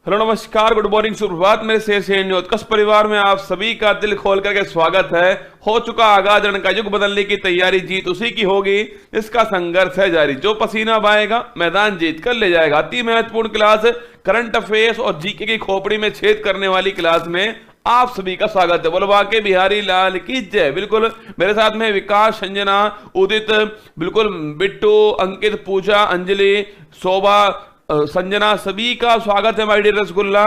Hello नमस्कार, good morning, सुप्रभात मेरे शेर उत्कर्ष परिवार में आप सभी का दिल खोल करके स्वागत है। हो चुका आगाज, रण का युग बदलने की तैयारी, जीत उसी की होगी इसका संघर्ष है जारी। जो पसीना बहाएगा मैदान जीत कर ले जाएगा। अति महत्वपूर्ण क्लास करंट अफेयर्स और जीके की खोपड़ी में छेद करने वाली क्लास में आप सभी का स्वागत है। बोलो बाके बिहारी लाल की जय। बिल्कुल मेरे साथ में विकास, संजना, उदित, बिल्कुल बिट्टू, अंकित, पूजा, अंजलि, शोभा, संजना, सभी का स्वागत है माय डियर रसगुल्ला।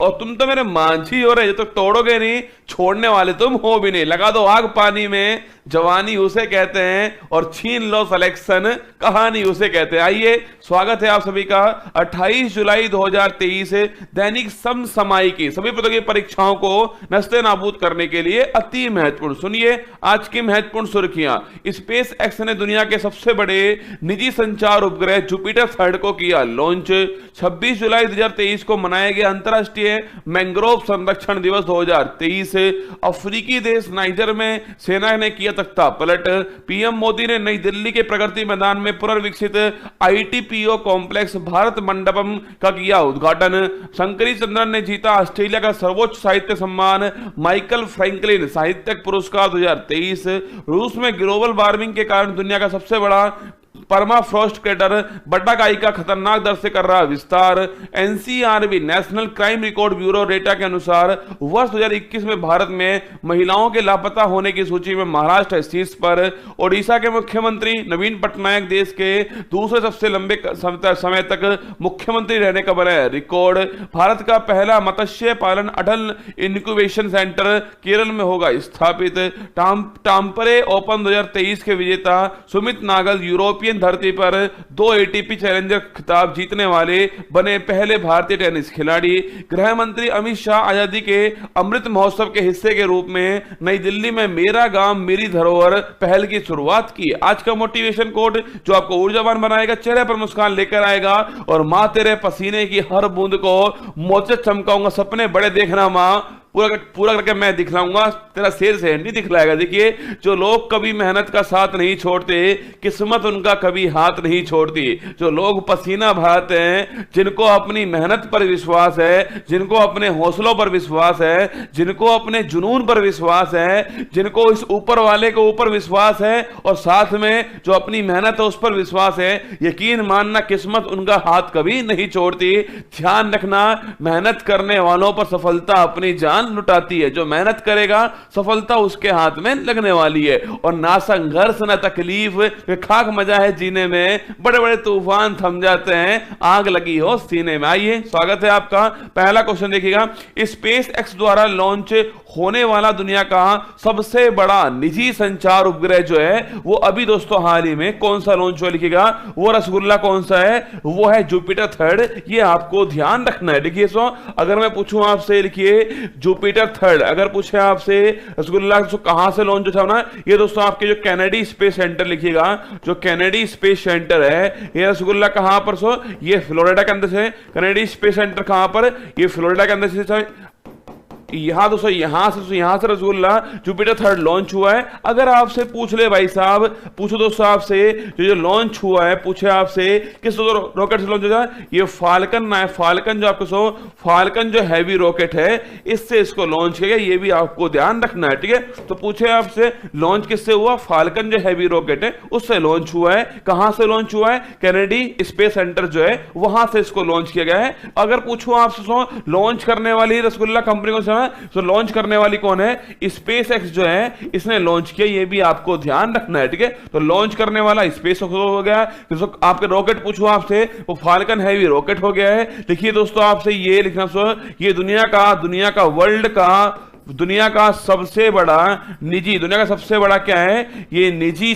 और तुम तो मेरे मांझी हो रहे, जब तक तोड़ोगे नहीं छोड़ने वाले तुम हो भी नहीं। लगा दो आग पानी में, जवानी उसे कहते हैं, और छीन लो सिलेक्शन, कहानी उसे कहते हैं। आइए, स्वागत है आप सभी का। 28 जुलाई 2023 दैनिक समसामयिकी सभी प्रतियोगी परीक्षाओं को नस्ते नाबूद करने के लिए अति महत्वपूर्ण। सुनिए आज की महत्वपूर्ण सुर्खियां। स्पेस एक्स ने दुनिया के सबसे बड़े निजी संचार उपग्रह जुपिटर 3 को किया लॉन्च। 26 जुलाई 2023 को मनाया गया अंतरराष्ट्रीय मैंग्रोव संरक्षण दिवस 2023। अफ्रीकी देश नाइजर में सेना ने किया तख्ता पलट। पीएम मोदी ने नई दिल्ली के प्रगति मैदान में पुनर्विकसित आईटीपीओ कॉम्प्लेक्स भारत मंडपम का किया उद्घाटन। शंकरी चंद्रन ने जीता ऑस्ट्रेलिया का सर्वोच्च साहित्य सम्मान माइकल फ्रैंकलिन साहित्यिक पुरस्कार 2023। रूस में ग्लोबल वार्मिंग के कारण दुनिया का सबसे बड़ा परमाफ्रॉस्ट क्रेटर बट्टाकाई का खतरनाक दर से कर रहा विस्तार। NCRB national Crime Record bureau data के अनुसार वर्ष 2021 में भारत में महिलाओं के लापता होने की सूची में महाराष्ट्र शीर्ष पर। ओडिशा के मुख्यमंत्री नवीन पटनायक देश के दूसरे सबसे लंबे समय तक मुख्यमंत्री रहने का बनाया रिकॉर्ड। भारत का पहला मत्स्य पालन अटल इंक्यूबेशन सेंटर केरल में होगा स्थापित। टाम्परे ओपन 2023 के विजेता सुमित नागल यूरोपियन धरती पर 2 एटीपी चैलेंजर खिताब जीतने वाले बने पहले भारतीय टेनिस खिलाड़ी। गृह मंत्री अमित शाह आजादी के अमृत महोत्सव के हिस्से के रूप में नई दिल्ली में मेरा गांव मेरी धरोहर पहल की शुरुआत की। आज का मोटिवेशन कोड जो आपको ऊर्जावान बनाएगा, चेहरे पर मुस्कान लेकर आएगा, और मां तेरे पसीने की हर बूंद को मोचे चमकाऊंगा, सपने बड़े देखना मां, पूरा करके मैं दिखलाऊंगा, तेरा शेर से नहीं दिखलाएगा। देखिए, जो लोग कभी मेहनत का साथ नहीं छोड़ते, किस्मत उनका कभी हाथ नहीं छोड़ती। जो लोग पसीना बहाते हैं, जिनको अपनी मेहनत पर विश्वास है, जिनको अपने हौसलों पर विश्वास है, जिनको अपने जुनून पर विश्वास है, जिनको इस ऊपर वाले के ऊपर विश्वास है, और साथ में जो अपनी मेहनत है उस पर विश्वास है, यकीन मानना किस्मत उनका हाथ कभी नहीं छोड़ती। ध्यान रखना, मेहनत करने वालों पर सफलता अपनी जान लुटाती है। जो मेहनत करेगा सफलता उसके हाथ में लगने वाली है। और ना संघर्ष ना तकलीफ, खाक मजा है जीने में, बड़े बड़े तूफान थम जाते हैं आग लगी हो सीने में। आइए, स्वागत है आपका। पहला क्वेश्चन देखिएगा, स्पेस एक्स द्वारा लॉन्च होने वाला दुनिया का सबसे बड़ा निजी संचार उपग्रह जो है वो अभी दोस्तों हाल ही में कौन सा लॉन्च हुआ, लिखिएगा। वो रसगुल्ला कौन सा है? वो है जुपिटर 3। ये आपको ध्यान रखना है। देखिए अगर मैं पूछूं आपसे, लिखिए जुपिटर 3। अगर पूछे आपसे रसगुल्ला कहां से लॉन्च होना, ये दोस्तों आपके जो कैनेडी स्पेस सेंटर, लिखिएगा जो कैनेडी स्पेस सेंटर है, ये रसगुल्ला कहां पर ये फ्लोरिडा के अंदर से। कैनेडी स्पेस सेंटर कहां पर? ये फ्लोरिडा के अंदर से। यहां दोस्तों यहां से रसगुल्ला जुपिटर 3 लॉन्च हुआ है। अगर आपसे पूछ ले भाई साहब, पूछो दोस्तों आपसे, जो लॉन्च हुआ है, पूछे आपसे किस रॉकेट से लॉन्च हुआ, ये फाल्कन ना है। फाल्कन जो आपको फाल्कन जो हैवी रॉकेट है, इससे इसको लॉन्च किया गया, ये भी आपको ध्यान रखना है, ठीक है। तो पूछे आपसे लॉन्च किससे हुआ? फाल्कन जो हैवी रॉकेट है उससे लॉन्च हुआ है। कहां से लॉन्च हुआ है? कैनेडी स्पेस सेंटर जो है वहां से इसको लॉन्च किया गया है। अगर पूछो आपसे लॉन्च करने वाली रसगुल्ला कंपनी को तो लॉन्च करने वाली कौन है? स्पेस एक्स जो है इसने लॉन्च किया, ये भी आपको ध्यान रखना है, ठीक है। तो लॉन्च करने वाला स्पेस एक्स हो गया। आपके रॉकेट पूछो आपसे, वो फाल्कन हैवी रॉकेट हो गया है। देखिए दोस्तों आपसे ये लिखना, ये दुनिया का वर्ल्ड का दुनिया का सबसे बड़ा क्या है? ये निजी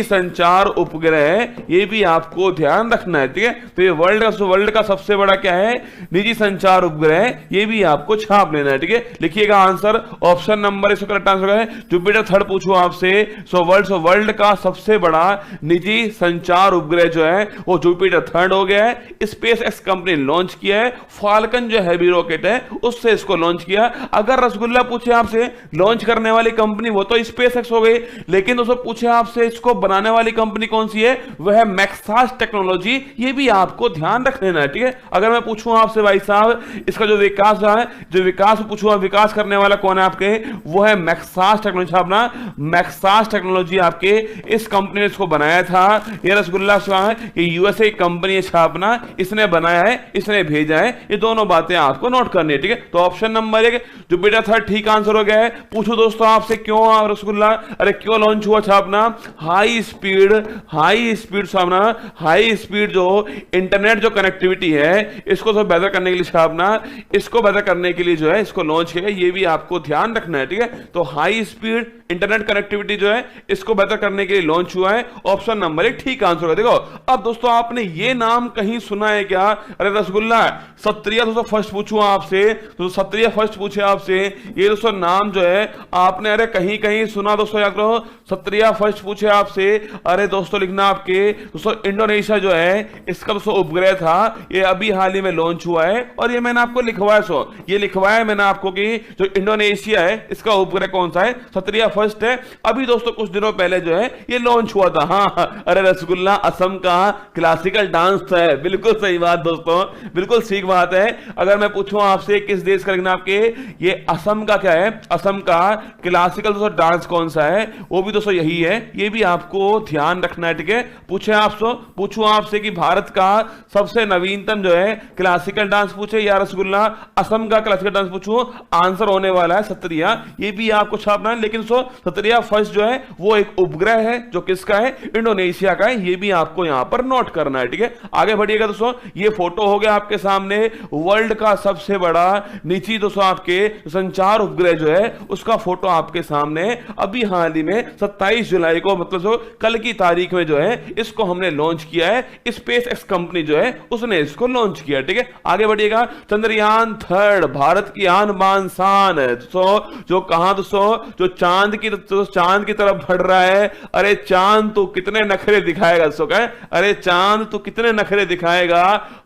संचार उपग्रह, ये भी आपको ध्यान रखना है, ठीक है। तो ये वर्ल्ड का सबसे बड़ा क्या है? निजी संचार उपग्रह, ये भी आपको छाप लेना है, ठीक है। लिखिएगा आंसर, ऑप्शन नंबर इसका करेक्ट आंसर है जुपिटर 3 पूछो आपसे। वर्ल्ड का सबसे बड़ा निजी संचार उपग्रह जो है वो जुपिटर 3 हो गया है। स्पेस एक्स कंपनी लॉन्च किया है। फाल्कन जो हैवी रॉकेट है उससे इसको लॉन्च किया। अगर रसगुल्ला पूछे आपसे लॉन्च करने वाली कंपनी, वो तो स्पेसएक्स हो गई, लेकिन दोस्तों पूछे आपसे इसको बनाने वाली कंपनी कौन सी है, वह है मैक्सास टेक्नोलॉजी। ये भी आपको ध्यान रख लेना है, ठीक है। अगर मैं पूछूं आपसे भाई साहब इसका जो विकास है, जो विकास पूछूं, विकास करने वाला कौन है आपके, वो है मैक्सास टेक्नोलॉजी। अपना मैक्सास टेक्नोलॉजी आपके इस कंपनी ने इसको बनाया था। ये रसगुल्ला ये यूएसए कंपनी है छापना, इसने बनाया है, इसने भेजा है। ये दोनों बातें आपको नोट करनी है, ठीक है। तो ऑप्शन नंबर 1 जो बेटा था ठीक आंसर हो गया है। पूछो दोस्तों आपसे क्यों रसगुल्ला, अरे क्यों लॉन्च हुआ छापना, हाई स्पीड छापना, हाई स्पीड जो इंटरनेट जो कनेक्टिविटी है इसको तो बेहतर करने के लिए छापना, इसको बेहतर करने के लिए जो है इसको लॉन्च किया। ये भी आपको ध्यान रखना है, ठीक है। तो हाई स्पीड इंटरनेट कनेक्टिविटी जो है इसको बेहतर करने के लिए लॉन्च हुआ है। ऑप्शन नंबर 1 ठीक आंसर होगा। देखो अब दोस्तों आपने ये नाम कहीं सुना है क्या, अरे रसगुल्ला सत्रिया दोस्तों फर्स्ट पूछूं आपसे, तो सत्रिया फर्स्ट पूछे आपसे, ये दोस्तों नाम जो है आपने अरे कहीं कहीं सुना दोस्तों, याद करो सत्रिया फर्स्ट पूछे आपसे। अरे दोस्तों लिखना आपके दोस्तों इंडोनेशिया जो है इसका दोस्तों उपग्रह था, ये अभी हाल ही में लॉन्च हुआ है और ये मैंने आपको लिखवाया, ये लिखवाया मैंने आपको कि जो इंडोनेशिया है इसका उपग्रह कौन सा है, सत्रिया फर्स्ट है। अभी दोस्तों कुछ दिनों पहले जो है ये लॉन्च हुआ था। हाँ अरे रसगुल्ला असम का क्लासिकल डांस है, बिल्कुल सही बात दोस्तों, बिल्कुल ठीक बात है। अगर मैं पूछूं आपसे किस देश का लिखना आपके, ये असम का क्या है, असम का क्लासिकल दोस्तों डांस कौन सा है, वो भी दोस्तों यही है। ये भी आपको ध्यान रखना है, ठीक है। पूछूं आपसे कि भारत का सबसे नवीनतम जो है क्लासिकल डांस पूछे या रसगुल्ला असम का क्लासिकल डांस पूछूं, आंसर होने वाला है सत्रिया। ये भी आपको छापना है, लेकिन सत्रिया फर्स्ट जो है वो एक उपग्रह है जो किसका है, इंडोनेशिया का है। ये भी आपको यहां पर नोट करना है, ठीक है। आगे बढ़िएगा दोस्तों, ये फोटो हो गया आपके सामने वर्ल्ड का सबसे बड़ा निजी दोस्तों आपके संचार उपग्रह जो है उसका फोटो आपके सामने अभी हाल ही में 27 जुलाई को, मतलब कल की तारीख में जो है इसको हमने लॉन्च किया है। स्पेसएक्स कंपनी जो है उसने इसको लॉन्च किया, ठीक है। आगे बढ़िएगा, चंद्रयान 3 भारत की आन बान शान है दोस्तों, जो कहां दोस्तों, जो चांद की तरफ बढ़ रहा है। अरे चांद तो कितने नखरे दिखाएगा दोस्तों, कहें अरे चांद तो कितने नखरे दिखाएगा,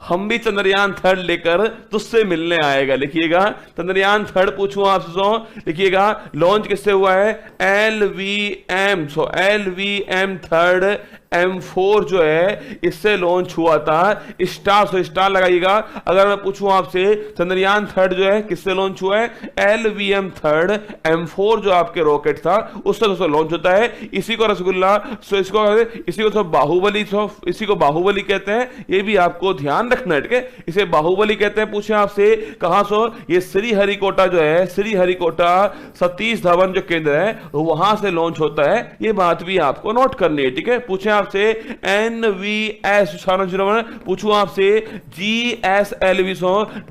हम भी चंद्रयान 3 लेकर तुझसे मिलने आएगा। लिखिएगा चंद्रयान 3 पूछूं आपसे, लिखिएगा लॉन्च किससे हुआ है, LVM, LVM 3 M4 जो है इससे लॉन्च हुआ था। स्टार लगाइएगा। अगर मैं पूछूं आपसे चंद्रयान 3 जो है किससे लॉन्च हुआ है, LVM 3 M4 जो आपके रॉकेट था उससे दोस्तों लॉन्च होता है। इसी को रसगुल्ला, इसी को बाहुबली, इसी को बाहुबली कहते हैं। ये भी आपको ध्यान रखना है, ठीक है। इसे बाहुबली कहते हैं। पूछे आपसे कहां ये श्रीहरिकोटा जो है, श्रीहरिकोटा सतीश धवन जो केंद्र है वहां से लॉन्च होता है। ये बात भी आपको नोट करनी है, ठीक है। पूछे आपसे NVS 0601, पूछूं आपसे GSLV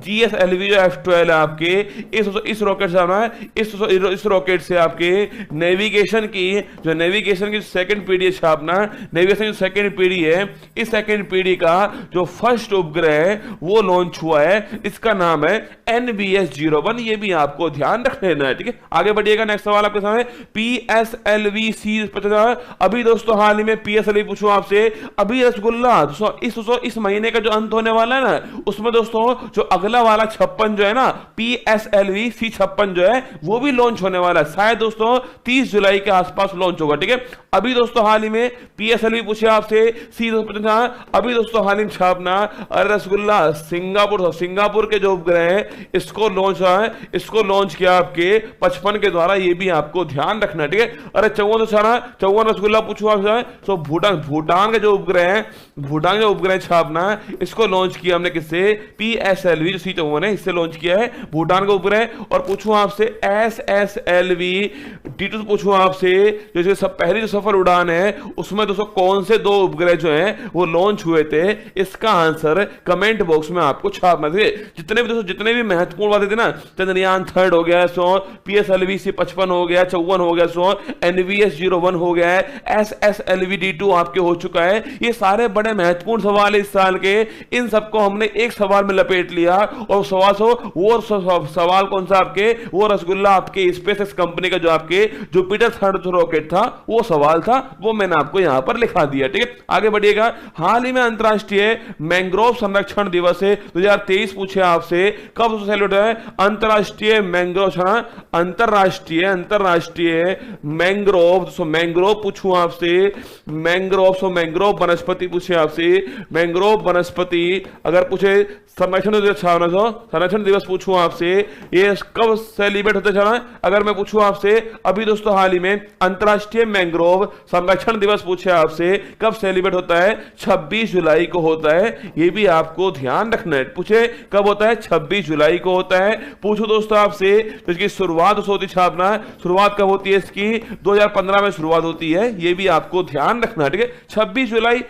GSLV जो F12 है आपके, इस रॉकेट से इस रॉकेट से आपके नेविगेशन की सेकंड पीढ़ी है छापना, नेविगेशन की सेकंड पीढ़ी है। इस सेकंड पीढ़ी का जो फर्स्ट उपग्रह है वो लॉन्च हुआ है, इसका नाम है NVS 01। ये भी आपको ध्यान रख लेना है, ठीक है। आगे बढ़िएगा, नेक्स्ट सवाल आपके सामने PSLV C50। अभी दोस्तों हाल ही में PSLV पूछूं आपसे, अभी रसगुल्ला इस महीने का जो अंत होने वाला है ना, उसमें दोस्तों जो अगला वाला 56 जो है ना, PSLV C56 जो है वो भी लॉन्च होने वाला है। शायद दोस्तों 30 जुलाई के आसपास लॉन्च होगा, ठीक है। अभी दोस्तों हाल ही में PSLV पूछे आपसे C50, अभी दोस्तों हाल ही में छापना, अरे रसगुल्ला सिंगापुर के जो उपग्रह है इसको लॉन्च किया आपके 55 के द्वारा। ये भी आपको ध्यान रखना है, ठीक है। अरे 54 रसगुल्ला पूछो आपसे, तो भूटान के जो उपग्रह छापना, इसको लॉन्च किया हमने किससे, PSLV जो C54 है इससे लॉन्च किया है भूटान का उपग्रह। और पूछूं आपसे SSLV D2 पूछूं आपसे, जो सब पहली जो सफल उड़ान है उसमें दोस्तों कौन से 2 उपग्रह जो हैं वो लॉन्च हुए थे, इसका आंसर कमेंट बॉक्स में आपको छापना है। जितने भी महत्वपूर्ण बातें थी ना, चंद्रयान 3 हो गया, PSLV C55 हो गया, 54 हो गया, NVS 01 हो गया है, SSLV D2 आपके हो चुका है। ये सारे बड़े महत्वपूर्ण सवाल इस साल के, इन सबको हमने एक सवाल में लपेट लिया। और सवाल कौन सा आपके, वो रसगुल्ला आपके स्पेसएक्स कंपनी का जो आपके जुपिटर थर्ड रॉकेट था, वो सवाल था, वो मैंने आपको यहां पर लिखा दिया। ठीक है, आगे बढ़िएगा। हाल ही में अंतरराष्ट्रीय मैंग्रोव संरक्षण दिवस है 2023 पूछे आपसे, कब सेलिब्रेट है? अंतरराष्ट्रीय मैंग्रोव, अंतरराष्ट्रीय मैंग्रोव पूछूं आपसे, मैंग्रोव वनस्पति पूछे आपसे, मैंग्रोव वनस्पति अगर पूछे संरक्षण दिवस पूछूं आपसे, ये कब सेलिब्रेट होता है? अगर मैं पूछूं आपसे अभी दोस्तों हाल ही में अंतरराष्ट्रीय मैंग्रोव संरक्षण दिवस पूछे आपसे, कब सेलिब्रेट होता है? 26 जुलाई को होता है, ये भी आपको ध्यान रखना है। पूछे कब होता है? 26 जुलाई को होता है। पूछो दोस्तों आपसे तो इसकी शुरुआत होती छापना, शुरुआत कब होती है इसकी? 2015 में शुरुआत होती है, ये भी आपको ध्यान रखना है। ठीक है, 26 जुलाई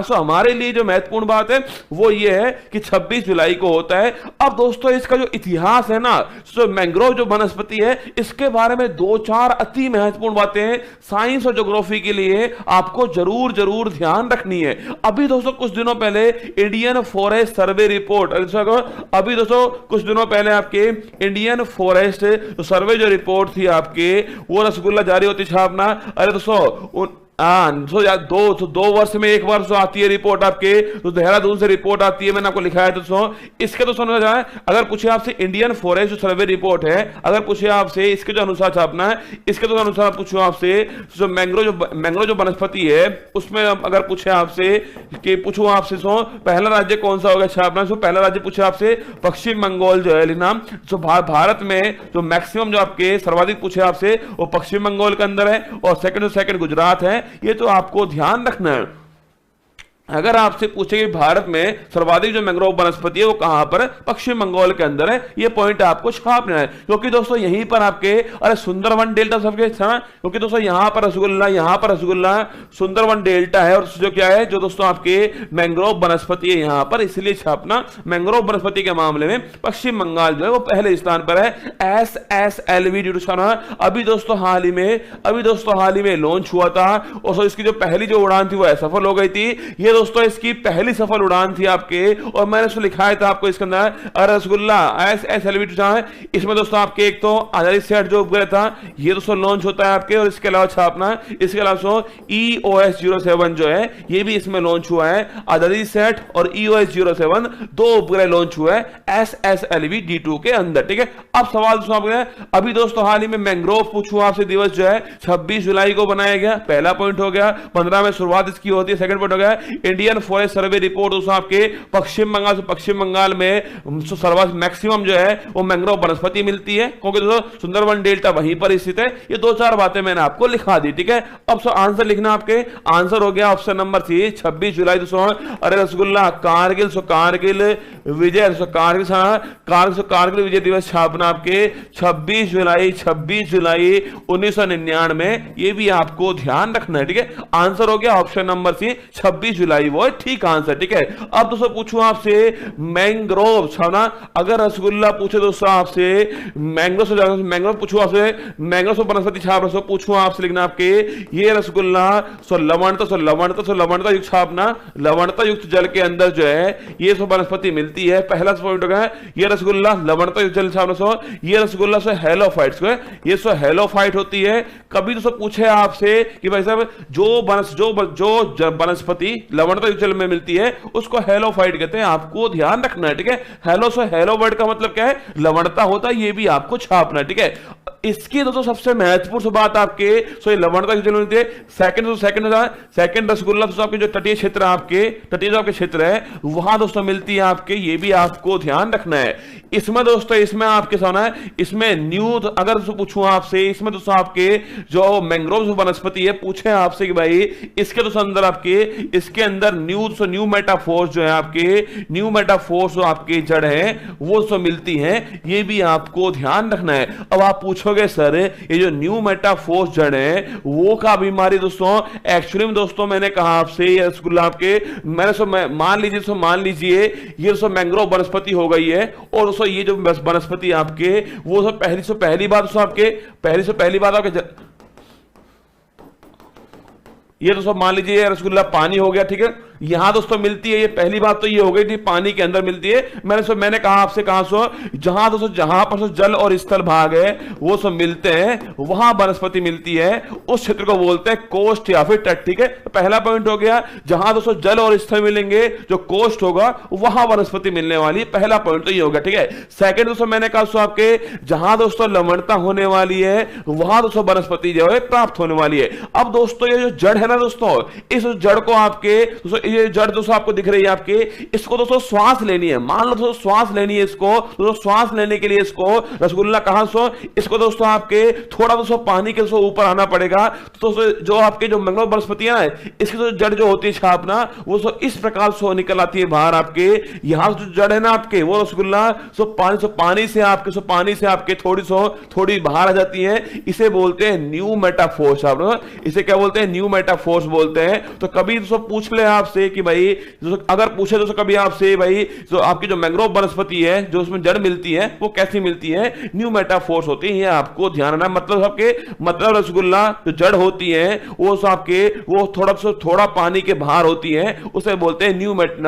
हमारे लिए जो महत्वपूर्ण बात है वो ये है कि 26 जुलाई को होता है। अब दोस्तों इसका जो इतिहास है ना, जो मैंग्रोव जो वनस्पति है, इसके बारे में 2-4 अति महत्वपूर्ण बातें साइंस और ज्योग्राफी के लिए आपको जरूर जरूर ध्यान रखनी है। अभी दोस्तों कुछ दिनों पहले इंडियन फॉरेस्ट सर्वे रिपोर्ट, अभी दोस्तों कुछ दिनों पहले आपके इंडियन फॉरेस्ट सर्वे जो रिपोर्ट थी आपके, वो रसगुल्ला जारी होती छापना। अरे दोस्तों दो वर्ष में एक बार जो आती है रिपोर्ट आपके, तो देहरादून से रिपोर्ट आती है, मैंने आपको लिखा है दोस्तों। इसके तो समझ जाए, अगर पूछे आपसे इंडियन फॉरेस्ट सर्वे रिपोर्ट है, अगर पूछे आपसे इसके जो अनुसार छापना है, इसके तो अनुसार पूछो आपसे जो मैंग्रोव जो वनस्पति है उसमें अगर पूछे आपसे कि पूछो आपसे पहला राज्य कौन सा होगा छापना, पहला राज्य पूछे आपसे पश्चिम बंगाल जो है लिखना। जो भारत में जो मैक्सिमम जो आपके सर्वाधिक पूछे आपसे वो पश्चिम बंगाल के अंदर है, और सेकंड गुजरात है। ये तो आपको ध्यान रखना है। अगर आपसे पूछे कि भारत में सर्वाधिक जो मैंग्रोव वनस्पति है वो कहां पर है? पश्चिम बंगाल के अंदर है। ये पॉइंट आपको छापना है, क्योंकि दोस्तों यहीं पर आपके अरे सुंदरवन डेल्टा सबके, क्योंकि दोस्तों यहां पर रसगुल्ला सुंदरवन डेल्टा है, और जो क्या है जो दोस्तों आपके मैंग्रोव वनस्पति है यहां पर, इसलिए छापना मैंग्रोव वनस्पति के मामले में पश्चिम बंगाल जो है वो पहले स्थान पर है। SSLV अभी दोस्तों हाल ही में लॉन्च हुआ था, और इसकी जो पहली जो उड़ान थी वो असफल हो गई थी। ये दोस्तों इसकी पहली सफल उड़ान थी आपके, और मैंने उसको लिखा था आपको इसके अंदर रसगुल्ला SSLV। इसमें दोस्तों आपके एक तो आजादी सेट जो उपग्रह था ये दोस्तों लॉन्च होता है आपके, और इसके अलावा छापना, इसके अलावा EOS-07 जो है ये भी इसमें लॉन्च हुआ है। आजादी सेट और EOS-07 दो उपग्रह लॉन्च हुआ है SSLV D2 के अंदर। ठीक है, अब सवाल दोस्तों आपके, अभी दोस्तों हाल ही में मैंग्रोव पूछूं आपसे दिवस जो है 26 जुलाई को बनाया गया, पहला पॉइंट हो गया। 15 में शुरुआत इसकी होती है, सेकंड पॉइंट हो गया इंडियन फॉरेस्ट सर्वे रिपोर्ट दोस्तों आपके पश्चिम बंगाल में सर्वाधिक मैक्सिमम जो है वो मैंग्रोव वनस्पति मिलती है, क्योंकि दोस्तों सुंदरवन डेल्टा वहीं पर स्थित है। ये 2-4 बातें मैंने आपको लिखा दी। ठीक है, अब आंसर लिखना, आपके आंसर हो गया ऑप्शन नंबर सी 26 जुलाई दोस्तों। अरे रसगुल्ला कारगिल विजय दिवस छापना आपके 26 जुलाई 1999, ये भी आपको ध्यान रखना है। ठीक है, आंसर हो गया ऑप्शन नंबर सी 26 जुलाई, वो ठीक आंसर। ठीक है, अब दोस्तों पूछूं आपसे मैंग्रोव छाना, अगर रसगुल्ला पूछे दोस्तों आपसे मैंग्रोव पूछूं आपसे मैंग्रोव वनस्पति छाप रसो पूछूं आपसे लिखना आपके ये रसगुल्ला लवणता युक्त छापना, लवणता युक्त जल के अंदर जो है ये वनस्पति मिलती है। पहला पॉइंट होगा ये रसगुल्ला लवणता युक्त जल छापना, ये रसगुल्ला हेलोफाइट्स को है, ये हेलोफाइट होती है। कभी दोस्तों पूछे आपसे कि भाई साहब जो वनस्पति लवणता युक्त जल में मिलती है उसको हेलोफाइट कहते हैं, आपको ध्यान रखना है। ठीक है, हेलो वर्ड का मतलब क्या है? लवणता होता है, ये भी आपको छापना है। ठीक है, इसकी दोस्तों सबसे महत्वपूर्ण बात आपके लवणता युक्त जल में मिलती है। सेकंड रसगुल्ला दोस्तों आपके जो तटीय क्षेत्र आपके क्षेत्र है वहां दोस्तों मिलती है आपके, ये भी आपको ध्यान रखना है। इसमें दोस्तों आपके सामने इसमें न्यू, अगर पूछूं आपसे इसमें दोस्तों आपके जो मैंग्रोव वनस्पति है पूछे आपसे कि भाई इसके दोस्तों अंदर आपके इसके अंदर न्यू मेटाफोर्स जो है आपके न्यू मेटाफोर्स जो आपके जड़ है वो सब मिलती हैं, ये भी आपको ध्यान रखना है। अब आप पूछोगे सर ये जो न्यू मेटाफोर्स जड़ है वो का बीमारी दोस्तों, एक्चुअली में दोस्तों मैंने कहा आपसे ये रसगुल्ला आपके मान लीजिए ये दोस्तों मैंग्रोव वनस्पति हो गई है, और दोस्तों ये जो वनस्पति आपके वो सब पहली बात दोस्तों आपके ये दोस्तों मान लीजिए रसगुल्ला पानी हो गया। ठीक है, यहां दोस्तों मिलती है, ये पहली बात तो ये हो गई थी, पानी के अंदर मिलती है। मैंने कहा आपसे, कहां सो, जहां दोस्तों जहां पर सो जल और स्थल भाग है वो सब मिलते हैं, वहां वनस्पति मिलती है, उस क्षेत्र को बोलते हैं कोस्ट या फिर तट। ठीक है, पहला पॉइंट हो गया, जहां दोस्तों जल और स्थल मिलेंगे, जो कोस्ट होगा वहां वनस्पति मिलने वाली है। पहला पॉइंट तो ये होगा। ठीक है, सेकंड दोस्तों मैंने कहा सो आपके जहां दोस्तों लवणता होने वाली है वहां दोस्तों वनस्पति जो है प्राप्त होने वाली है। अब दोस्तों ये जो जड़ है ना दोस्तों, इस जड़ को आपके दोस्तों, ये जड़ दोस्तों आपको दिख रही है आपके, इसको दोस्तों श्वास लेनी है। मान लो दोस्तों श्वास लेनी है इसको, दोस्तों श्वास लेने के लिए इसको रसगुल्ला कहां सो, इसको दोस्तों आपके थोड़ा दोस्तों पानी के ऊपर आना पड़ेगा। तो दोस्तों जो आपके जो मैंग्रोव वनस्पति है इसकी जो जड़ जो होती है छापना, वो सो इस प्रकार से निकल आती है बाहर आपके। यहां जो जड़ है ना आपके, वो रसगुल्ला पानी से आपके थोड़ी बाहर आ जाती है। इसे बोलते हैं न्यू मेटाफोर्स। आप इसे क्या बोलते हैं? न्यू मेटाफोर्स बोलते हैं। तो कभी दोस्तों पूछ ले आपसे कि भाई, अगर पूछे दोस्तों कभी आपसे भाई, जो आपकी जो मैंग्रोव वनस्पति है जो उसमें जड़ मिलती है वो कैसी मिलती है? न्यू मेटाफोर्स होती है। ये आपको ध्यान रखना। मतलब रसगुल्ला जो जड़ होती है वो आपके वो थोड़ा पानी के बाहर होती है, उसे बोलते हैं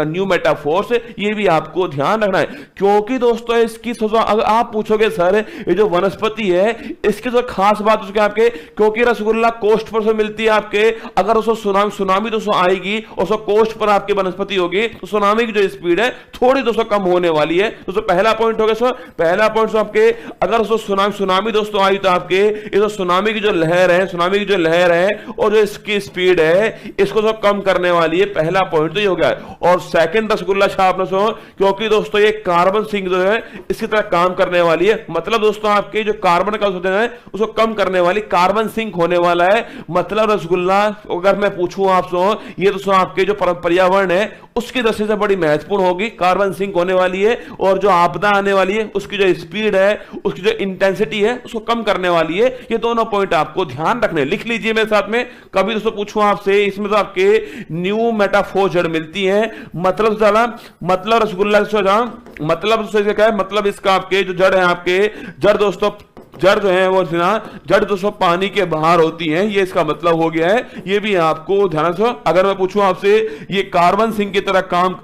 न्यू मेटाफोर्स। ये भी आपको ध्यान रखना है, क्योंकि दोस्तों इसकी अगर आप पूछोगे सर ये जो वनस्पति है इसकी जो खास बात उसके आपके, क्योंकि रसगुल्ला कोस्ट पर से मिलती है आपके, अगर उसको सुनामी दोस्तों आएगी और उसको कोस्ट पर आपकी वनस्पति होगी तो सुनामी की जो स्पीड है थोड़ी दोस्तों कम होने वाली है। दोस्तों पहला पॉइंट हो गया सर, पहला पॉइंट आपके, अगर उसको सुनामी दोस्तों आई तो आपके ये सुनामी की जो लहर है और जो इसकी स्पीड है इसको तो कम करने वाली है। पहला पॉइंट तो ये हो गया। और सेकंड रसगुल्ला छापना सो, क्योंकि दोस्तों ये कार्बन सिंक जो है इसकी तरह काम करने वाली है। मतलब दोस्तों आपके जो कार्बन का होते हैं उसको कम करने वाली कार्बन सिंक होने वाला है। मतलब रसगुल्ला अगर मैं पूछूं आपसे, ये दोस्तों आपके जो पर्यावरण है उसकी दृष्टि से बड़ी महत्वपूर्ण होगी, कार्बन सिंक होने वाली है। और जो आपदा आने वाली है उसकी जो स्पीड है, उसकी जो इंटेंसिटी है उसको कम करने वाली है। ये दोनों पॉइंट आपको ध्यान रखने, लिख लीजिए मेरे साथ में। कभी दोस्तों पूछूं आपसे, इसमें तो आपके न्यू मेटाफोर जड़ मिलती है। मतलब रसगुल्ला क्या है? मतलब इसका आपके जो जड़ है आपके, जड़ जो है वो जड़ दोस्तों पानी के बाहर होती है, ये इसका मतलब हो गया है। ये भी आपको ध्यान से, अगर मैं पूछूं आपसे ये कार्बन सिंक की तरह काम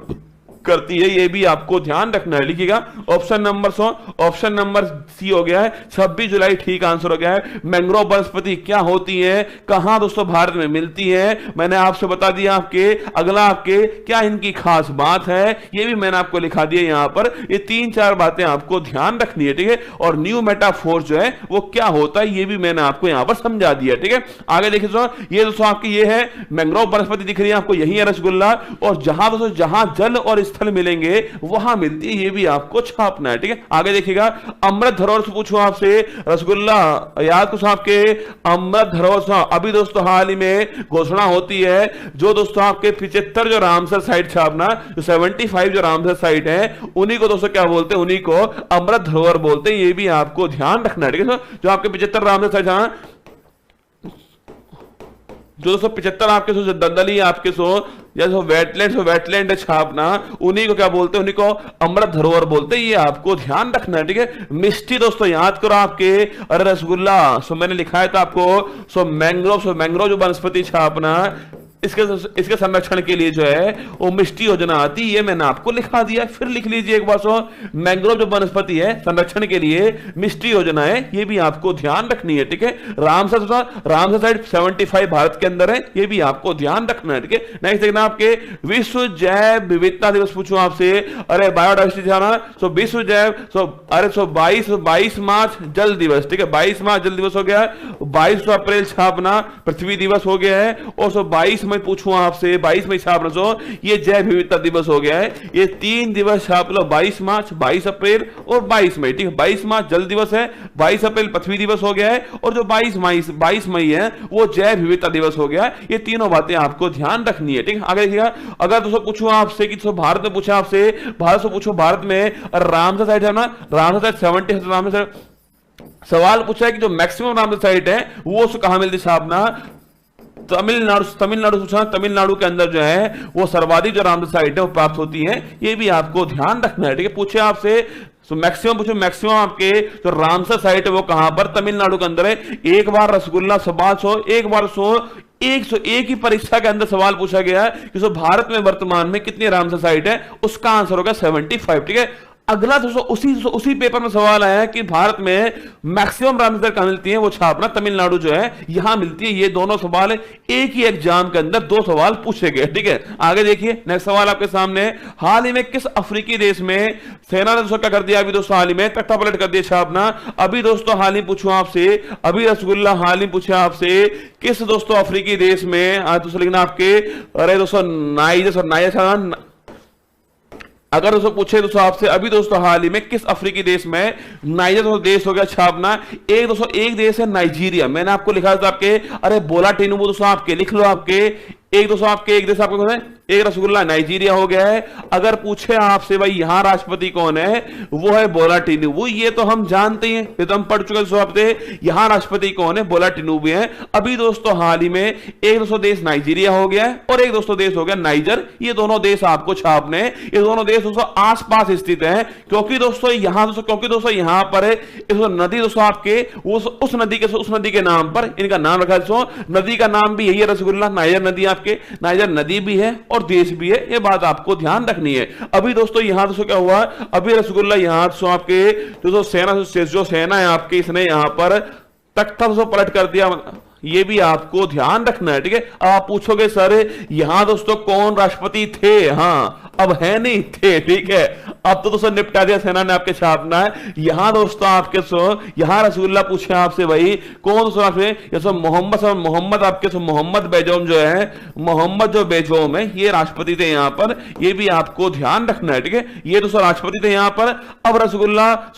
करती है, ये भी आपको ध्यान रखना है। लिखिएगा ऑप्शन नंबर सी हो गया है। 26 जुलाई ठीक आंसर हो गया है। मैंग्रोव वनस्पति क्या होती है, कहां दोस्तों भारत में मिलती है, मैंने आपसे बता दिया। आपके अगला आपके क्या इनकी खास बात है, ये भी मैंने आपको लिखा दिया यहां पर। ये 3-4 बातें आपको ध्यान रखनी है। ठीक है, और न्यू मेटाफोर्स जो है वो क्या होता है ये भी मैंने आपको यहां पर समझा दिया। ठीक है, आगे देखिए दोस्तों, ये दोस्तों आपकी ये है मैंग्रोव वनस्पति दिख रही है आपको, यही है रसगुल्ला। और जहां जल और स्थल मिलेंगे वहां मिलती है, ये भी आपको छापना है। ठीक है, आगे देखिएगा। अमृत धरोहर से पूछूं आपसे, रसगुल्ला याद कुछ आपके अमृत धरोहर से अभी दोस्तों हाल ही में घोषणा होती है, जो दोस्तों आपके 75 जो रामसर साइट छापना, जो 75 जो रामसर साइट है उन्हीं को दोस्तों क्या बोलते हैं? उन्हीं को अमृत धरोहर बोलते हैं। ये भी आपको ध्यान रखना है। ठीक है, जो आपके 75 रामसर साइट, जो दोस्तों 75 आपके सो दलदली आपके सो जैसे वेटलैंड छापना, उन्हीं को क्या बोलते हैं? उन्हीं को अमृत धरोहर बोलते हैं। ये आपको ध्यान रखना है। ठीक है, मिष्टी दोस्तों याद करो आपके, अरे रसगुल्ला मैंने लिखा है तो आपको मैंग्रोव जो वनस्पति छापना, इसके संरक्षण के लिए जो है वो मिष्टी योजना आती है, ये मैंने आपको लिखा दिया। फिर लिख लीजिए एक बार सो, मैंग्रोव जो वनस्पति है संरक्षण के लिए मिष्टी योजना है, ये भी आपको ध्यान रखनी है। ठीक है, रामसर साइट 75 भारत के अंदर है, ये भी आपको ध्यान रखना है। ठीक है, नेक्स्ट देखना आपके विश्व जैव विविधता दिवस पूछूं आपसे, अरे बायोडाइवर्सिटी जाना, विश्व जैव 22 मार्च जल दिवस। ठीक है, 22 मार्च जल दिवस हो गया है। 22 अप्रैल छापना पृथ्वी दिवस हो गया है। और 22 मैं पूछूं आपसे, 22 मई छाप लो, ये जैव विविधता दिवस हो गया है। ये 3 दिवस छाप लो, 22 मार्च, 22 अप्रैल और 22 मई। ठीक है, 22 मार्च जल दिवस है, 22 अप्रैल पृथ्वी दिवस हो गया है, और जो 22 मई है वो जैव विविधता दिवस हो गया है। ये तीनों बातें आपको ध्यान रखनी है। ठीक है, आगे देखिएगा। अगर दोस्तों पूछूं आपसे कि भारत में पूछा आपसे, भारत में रामसर साइट है ना, रामसर साइट 70 रामसर, सवाल पूछा है कि जो मैक्सिमम रामसर साइट है वो कहां मिलती छापना, तमिलनाडु के अंदर जो है वो सर्वाधिक जो रामसर साइट है वो प्राप्त होती है। ये भी आपको ध्यान रखना है। ठीक है, पूछे आपसे मैक्सिमम आपके जो रामसर साइट है वो कहां पर? तमिलनाडु के अंदर है। एक बार रसगुल्ला एक ही परीक्षा के अंदर सवाल पूछा गया है कि जो भारत में वर्तमान में कितनी रामसर साइट है, उसका आंसर होगा 75। ठीक है, अगला दोस्तों उसी पेपर में सवाल आया है कि भारत में मैक्सिमम रामसर कहां मिलती है, वो छापना तमिलनाडु जो है यहां मिलती है। ये दोनों सवाल एक ही एग्जाम के अंदर 2 सवाल पूछे गए। ठीक है, आगे देखिए नेक्स्ट सवाल आपके सामने। हाल ही में किस अफ्रीकी देश में सेना ने दोस्तों क्या कर दिया, अभी दोस्तों हाल ही में तख्ता पलट कर दिया छापना। अभी दोस्तों हाल ही पूछूं आपसे, अभी रसगुल्ला हाल ही पूछा आपसे, किस दोस्तों अफ्रीकी देश में आज दोस्तों लिखना आपके, अरे दोस्तों नाइजर, अगर दोस्तों पूछे दोस्तों आपसे अभी दोस्तों हाल ही में किस अफ्रीकी देश में, नाइजर दोस्तों देश हो गया छापना। एक देश है नाइजीरिया, मैंने आपको लिखा था आपके, अरे बोला टिनुबू दोस्तों आपके लिख लो आपके, एक देश आपको एक रसगुल्ला नाइजीरिया हो गया है। अगर पूछे आपसे भाई यहां राष्ट्रपति कौन है, वो है बोला टिनुबू, ये तो हम जानते हैं, ये तो हम पढ़ चुके हैं आपसे, यहां राष्ट्रपति कौन है, बोला टिनुबू है। अभी दोस्तों हाल ही में एक दोस्तों देश नाइजीरिया हो गया है और एक दोस्तों देश हो गया नाइजर। ये दोनों देश आपको छापने, ये दोनों देश दोस्तों आसपास स्थित है, क्योंकि दोस्तों यहां पर नदी दोस्तों आपके उस नदी के नाम पर इनका नाम रखा है दोस्तों। नदी का नाम भी यही है रसगुल्ला, नाइजर नदी, आपके नाइजर नदी भी है और देश भी है, ये बात आपको ध्यान रखनी है। अभी दोस्तों यहां दोस्तों क्या हुआ, अभी रसगुल्ला यहां दोस्तों आपके जो सेना है आपकी, इसने यहां पर तख्ता दोस्तों पलट कर दिया, ये भी आपको ध्यान रखना है। ठीक है, आप पूछोगे सर यहां दोस्तों कौन राष्ट्रपति थे, हाँ अब है नहीं थे। ठीक है, अब तो दोस्तों निपटा दिया सेना ने, आपके छापना है। यहां दोस्तों आपके यहां रसगुल्ला पूछे आपसे भाई कौन दोस्तों आपसे, मोहम्मद आपके मोहम्मद बेजोम जो है, मोहम्मद जो बेजोम है ये राष्ट्रपति थे यहां पर, ये भी आपको ध्यान रखना है। ठीक है, ये दोस्तों राष्ट्रपति थे यहां पर। अब रसगुल्ला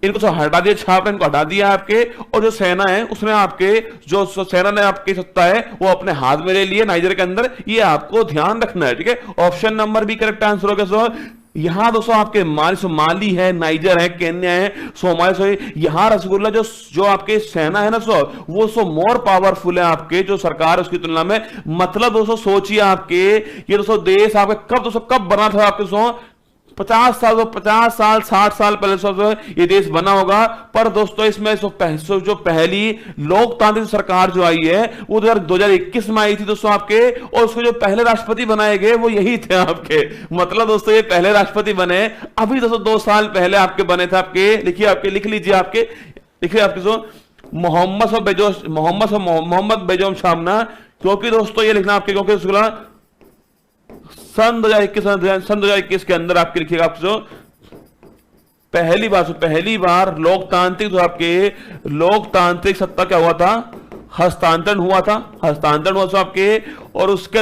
इनको हटा दिया छाप, इनको हटा दिया आपके, और जो सेना है उसने आपके जो सेना ने आपकी सत्ता है वो अपने हाथ में ले लिए नाइजर के अंदर, ये आपको ध्यान रखना है। ठीक है, ऑप्शन नंबर भी करेक्ट आंसर होगा। यहां दोस्तों आपके माली है, नाइजर है, केन्या है, सोमालिया, यहां रसगुल्ला जो आपके सेना है ना वो मोर पावरफुल है आपके जो सरकार उसकी तुलना में। मतलब दोस्तों सोचिए आपके ये दोस्तों देश आपके कब बना था आपके 50 साल 60 साल पहले ये देश बना होगा। पर दोस्तों इसमें जो पहली लोकतांत्रिक सरकार जो आई है वो 2021 में आई थी दोस्तों आपके, और उसके जो पहले राष्ट्रपति बनाए गए वो यही थे आपके। मतलब दोस्तों ये पहले राष्ट्रपति बने अभी दोस्तों 2 साल पहले आपके बने थे आपके। लिख लीजिए आपके जो मोहम्मद बेजोम छापना, क्योंकि दोस्तों ये लिखना आपके, क्योंकि सन 2021 के अंदर आपके लिखिएगा आप जो पहली बार लोकतांत्रिक सत्ता क्या हुआ था, हस्तांतरण हुआ आपके, और उसके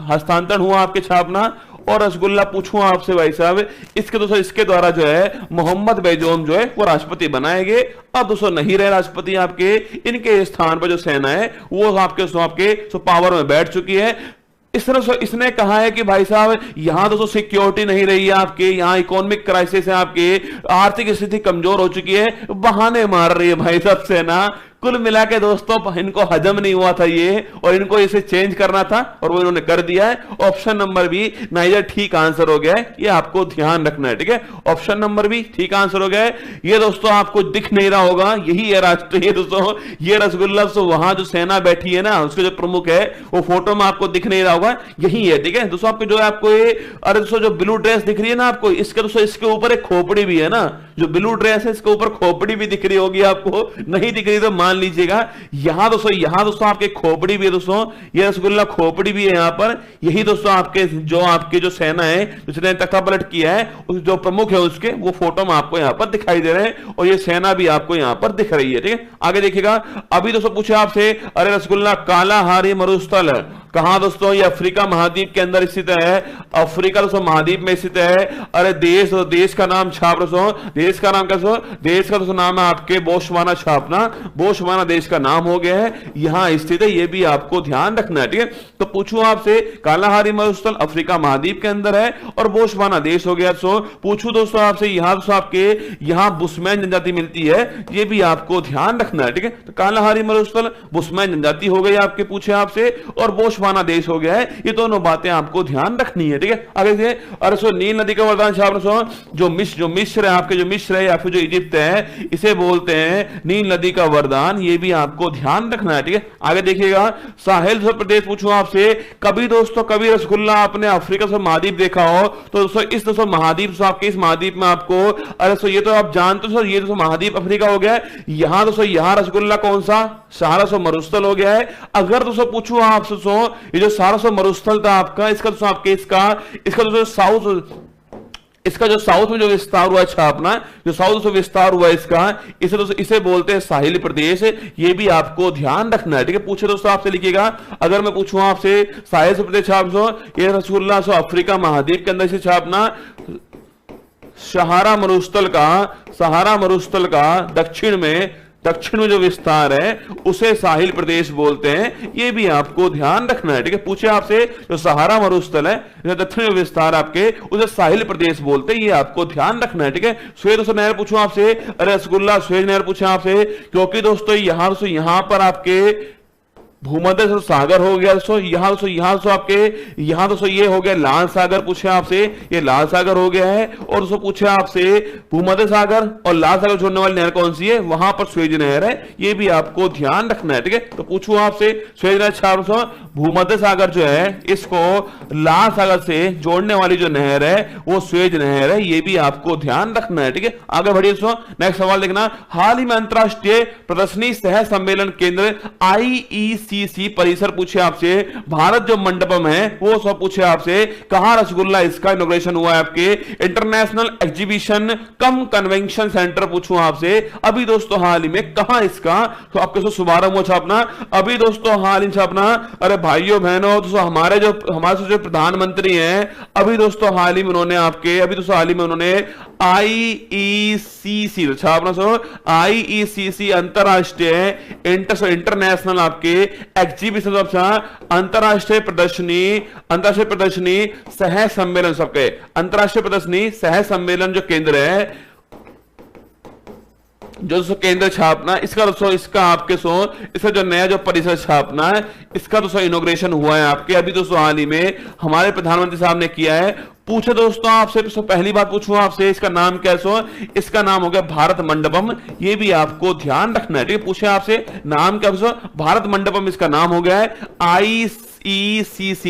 हस्तांतरण हुआ आपके छापना। और रसगुल्ला पूछूं आपसे भाई साहब इसके द्वारा जो है मोहम्मद बेजोम जो है वो राष्ट्रपति बनाए गए। अब दोस्तों नहीं रहे राष्ट्रपति आपके, इनके स्थान पर जो सेना है वो आपके पावर में बैठ चुकी है। इसने कहा है कि भाई साहब यहां दोस्तों सिक्योरिटी नहीं रही है आपके, यहां इकोनॉमिक क्राइसिस है आपके, आर्थिक स्थिति कमजोर हो चुकी है, बहाने मार रही है भाई साहब सेना। कुल मिला के दोस्तों इनको हजम नहीं हुआ था ये, और इनको इसे चेंज करना था और वो इन्होंने कर दिया है। ऑप्शन नंबर बी नाइजर ठीक आंसर हो गया है, ये आपको ध्यान रखना है। ठीक है, ऑप्शन नंबर बी ठीक आंसर हो गया है। ये दोस्तों आपको दिख नहीं रहा होगा, यही है राष्ट्रीय दोस्तों ये रसगुल्ला। वहां जो सेना बैठी है ना उसके जो प्रमुख है वो फोटो में आपको दिख नहीं रहा होगा, यही है। ठीक है दोस्तों, आपको जो है आपको ये, अरे दोस्तों जो ब्लू ड्रेस दिख रही है ना आपको, इसके दोस्तों इसके ऊपर एक खोपड़ी भी है ना, जो ब्लू ड्रेस है इसके ऊपर खोपड़ी भी दिख रही होगी आपको, नहीं दिख रही तो मान लीजिएगा। यहां दोस्तों आपके खोपड़ी भी है दोस्तों, ये रसगुल्ला खोपड़ी भी है यहां पर। यही दोस्तों आपके जो सेना है जिसने तख्ता पलट किया है, जो प्रमुख है उसके वो फोटो में आपको यहां पर दिखाई दे रहे हैं, और ये सेना भी आपको यहां पर दिख रही है। ठीक है, आगे देखिएगा। अभी दोस्तों पूछे आपसे, अरे रसगुल्ला कालाहारी मरुस्थल कहां दोस्तों, ये अफ्रीका महाद्वीप के अंदर स्थित है, अफ्रीका दोस्तों महाद्वीप में स्थित है। अरे देश का नाम छाप दोस्तों, देश का दोस्तों नाम है आपके बोत्सवाना छापना, बोत्सवाना देश का नाम हो गया है, यहां स्थित है, ये भी आपको ध्यान रखना है। ठीक है, तो पूछूं आपसे कालाहारी मरुस्थल अफ्रीका महाद्वीप के अंदर है और बोत्सवाना देश हो गया। पूछूं दोस्तों आपसे यहां दोस्तों आपके यहां बुशमैन जनजाति मिलती है, ये भी आपको ध्यान रखना है। ठीक है, तो कालाहारी मरुस्थल बुशमैन जनजाति हो गई आपके, पूछे आपसे, और खामोशवाना देश हो गया है। ये दोनों बातें आपको ध्यान रखनी है, ठीक है। आगे से अरे सो नील नदी का वरदान छापना, सो जो मिस्र है आपके, जो मिस्र है या फिर जो इजिप्ट है, इसे बोलते हैं नील नदी का वरदान। ये भी आपको ध्यान रखना है, ठीक है। आगे देखिएगा साहिल प्रदेश पूछूं आपसे, कभी दोस्तों कभी रसगुल्ला आपने अफ्रीका से महाद्वीप देखा हो तो दोस्तों इस दोस्तों महाद्वीप आपके इस महाद्वीप में आपको, अरे सो ये तो आप जानते हो, ये दोस्तों महाद्वीप अफ्रीका हो गया है। यहां दोस्तों यहां रसगुल्ला कौन सा, सहारा मरुस्थल हो गया है। अगर दोस्तों पूछूं आपसे, ये जो सहारा मरुस्थल था आपका, इसका दोस्तों आपके इसका दोस्तों साउथ, इसका जो साउथ में जो विस्तार हुआ छापना, जो साउथ से विस्तार हुआ इसका, इसे दोस्तों इसे बोलते हैं साहिली प्रदेश। ये भी आपको ध्यान रखना है, ठीक है। पूछे दोस्तों आपसे लिखिएगा, अगर मैं पूछूं आपसे साहिल प्रदेश छाप सो, ये रसगुल्ला सो अफ्रीका महाद्वीप के अंदर से छापना, सहारा मरुस्थल का दक्षिण में जो विस्तार है उसे साहिल प्रदेश बोलते हैं। ये भी आपको ध्यान रखना है, ठीक है। पूछे आपसे जो सहारा मरुस्थल है, जो दक्षिण में विस्तार आपके, उसे साहिल प्रदेश बोलते हैं। ये आपको ध्यान रखना है, ठीक है। स्वेज नहर पूछूं आपसे, अरे रसगुल्ला स्वेज नहर पूछे आपसे, क्योंकि दोस्तों यहां पर आपके भूमध्य सागर हो गया दोस्तों, यहां दोस्तों ये हो गया लाल सागर। पूछे आपसे, ये लाल सागर हो गया है। और दोस्तों पूछे आपसे भूमध्य सागर और लाल सागर जोड़ने वाली नहर कौन सी है, वहां पर स्वेज नहर है। ये भी आपको ध्यान रखना है, ठीक है। तो पूछूं आपसे स्वेज नहर, भूमध्य सागर जो है इसको लाल सागर से जोड़ने वाली जो नहर है वो स्वेज नहर है। ये भी आपको ध्यान रखना है, ठीक है। आगे बढ़िए दोस्तों, नेक्स्ट सवाल देखना, हाल ही में अंतरराष्ट्रीय प्रदर्शनी सह सम्मेलन केंद्र IECC परिसर पूछे आपसे, भारत जो मंडपम है वो सब पूछे आपसे, कहां रसगुल्ला इसका इनॉग्रेशन हुआ है आपके, इंटरनेशनल एग्जीबिशन कम कन्वेंशन सेंटर पूछूं आपसे, अभी दोस्तों हाल ही में कहां इसका तो आपके शुभारंभ हुआ छापना, अभी दोस्तों हाल ही छापना। अरे भाइयों बहनों, दोस्तों हमारे जो प्रधानमंत्री हैं, अभी दोस्तों हाल ही में उन्होंने IECC छापना, IECC अंतरराष्ट्रीय इंटरनेशनल आपके एग्जीबिशन, अंतरराष्ट्रीय प्रदर्शनी सह सम्मेलन, सबके अंतरराष्ट्रीय प्रदर्शनी सह सम्मेलन जो केंद्र है, जो दोस्तों केंद्र छापना, इसका दोस्तों इसका जो नया जो परिसर छापना है, इसका दोस्तों इनॉग्रेशन हुआ है आपके अभी दोस्तों हाल ही में हमारे प्रधानमंत्री साहब ने किया है। पूछे दोस्तों आपसे, तो पहली बात पूछूं आपसे, इसका नाम क्या है, इसका नाम हो गया भारत मंडपम। ये भी आपको ध्यान रखना है, ठीक है। पूछे आपसे नाम क्या, भारत मंडपम इसका नाम हो गया है। IECC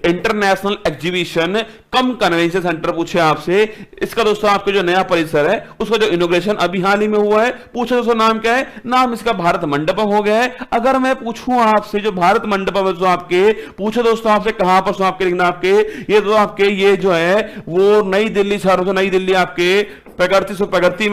इंटरनेशनल एग्जीबिशन कम कन्वेंशन सेंटर पूछे आपसे, इसका दोस्तों आपके जो नया परिसर है उसका जो इनॉग्रेशन अभी हाल ही में हुआ है। पूछे दोस्तों नाम क्या है, नाम इसका भारत मंडपम हो गया है। अगर मैं पूछूं आपसे जो भारत मंडपम है जो आपके, पूछे दोस्तों आपसे कहां पर आपके लिखना, आपके ये तो आपके ये जो है वो नई दिल्ली नई दिल्ली आपके प्रगति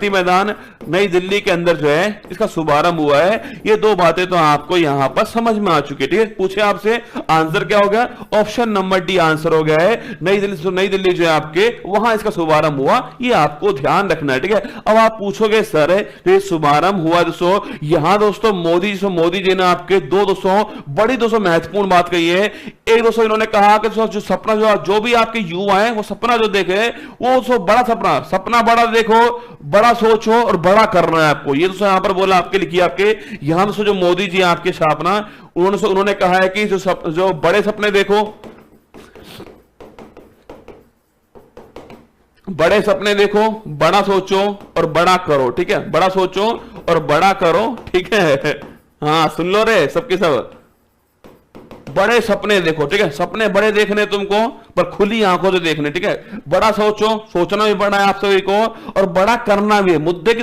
मैदान नई दिल्ली के अंदर जो है इसका शुभारंभ हुआ है। ये दो बातें तो आपको यहां पर समझ में आ चुकी है, ठीक है। पूछे आपसे आंसर क्या हो गया, ऑप्शन नंबर डी आंसर हो गया है, नई दिल्ली जो है आपके वहां इसका शुभारंभ हुआ। ये आपको ध्यान रखना है, ठीक है। अब आप पूछोगे सर ये शुभारंभ हुआ दोस्तों, यहां दोस्तों मोदी जी ने आपके दो दोस्तों बड़ी दोस्तों महत्वपूर्ण बात कही है। एक दोस्तों इन्होंने कहा कि जो सपना जो भी आपके युवा है वो सपना जो देखे वो बड़ा सपना बड़ा देखो, बड़ा सोचो और बड़ा करना है आपको। ये दोस्तों यहां पर बोला आपके लिखिए, आपके यहां दोस्तों जो मोदी जी आपके छापना, उन्होंने कहा है कि जो बड़े सपने देखो, बड़े सपने देखो, बड़ा सोचो और बड़ा करो, ठीक है। बड़ा सोचो और बड़ा करो, ठीक है। हाँ सुन लो रे सबके सब, बड़े सपने देखो, ठीक है। सपने बड़े देखने तुमको, पर खुली आंखों से देखने, ठीक है। बड़ा सोचो, सोचना भी बड़ा है आप सभी को, और बड़ा करना भी है। मुद्दे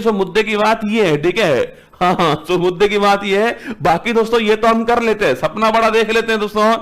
की बात ये है, ठीक है। हाँ तो मुद्दे की बात ये है, बाकी दोस्तों ये तो हम कर लेते हैं, सपना बड़ा देख लेते हैं दोस्तों,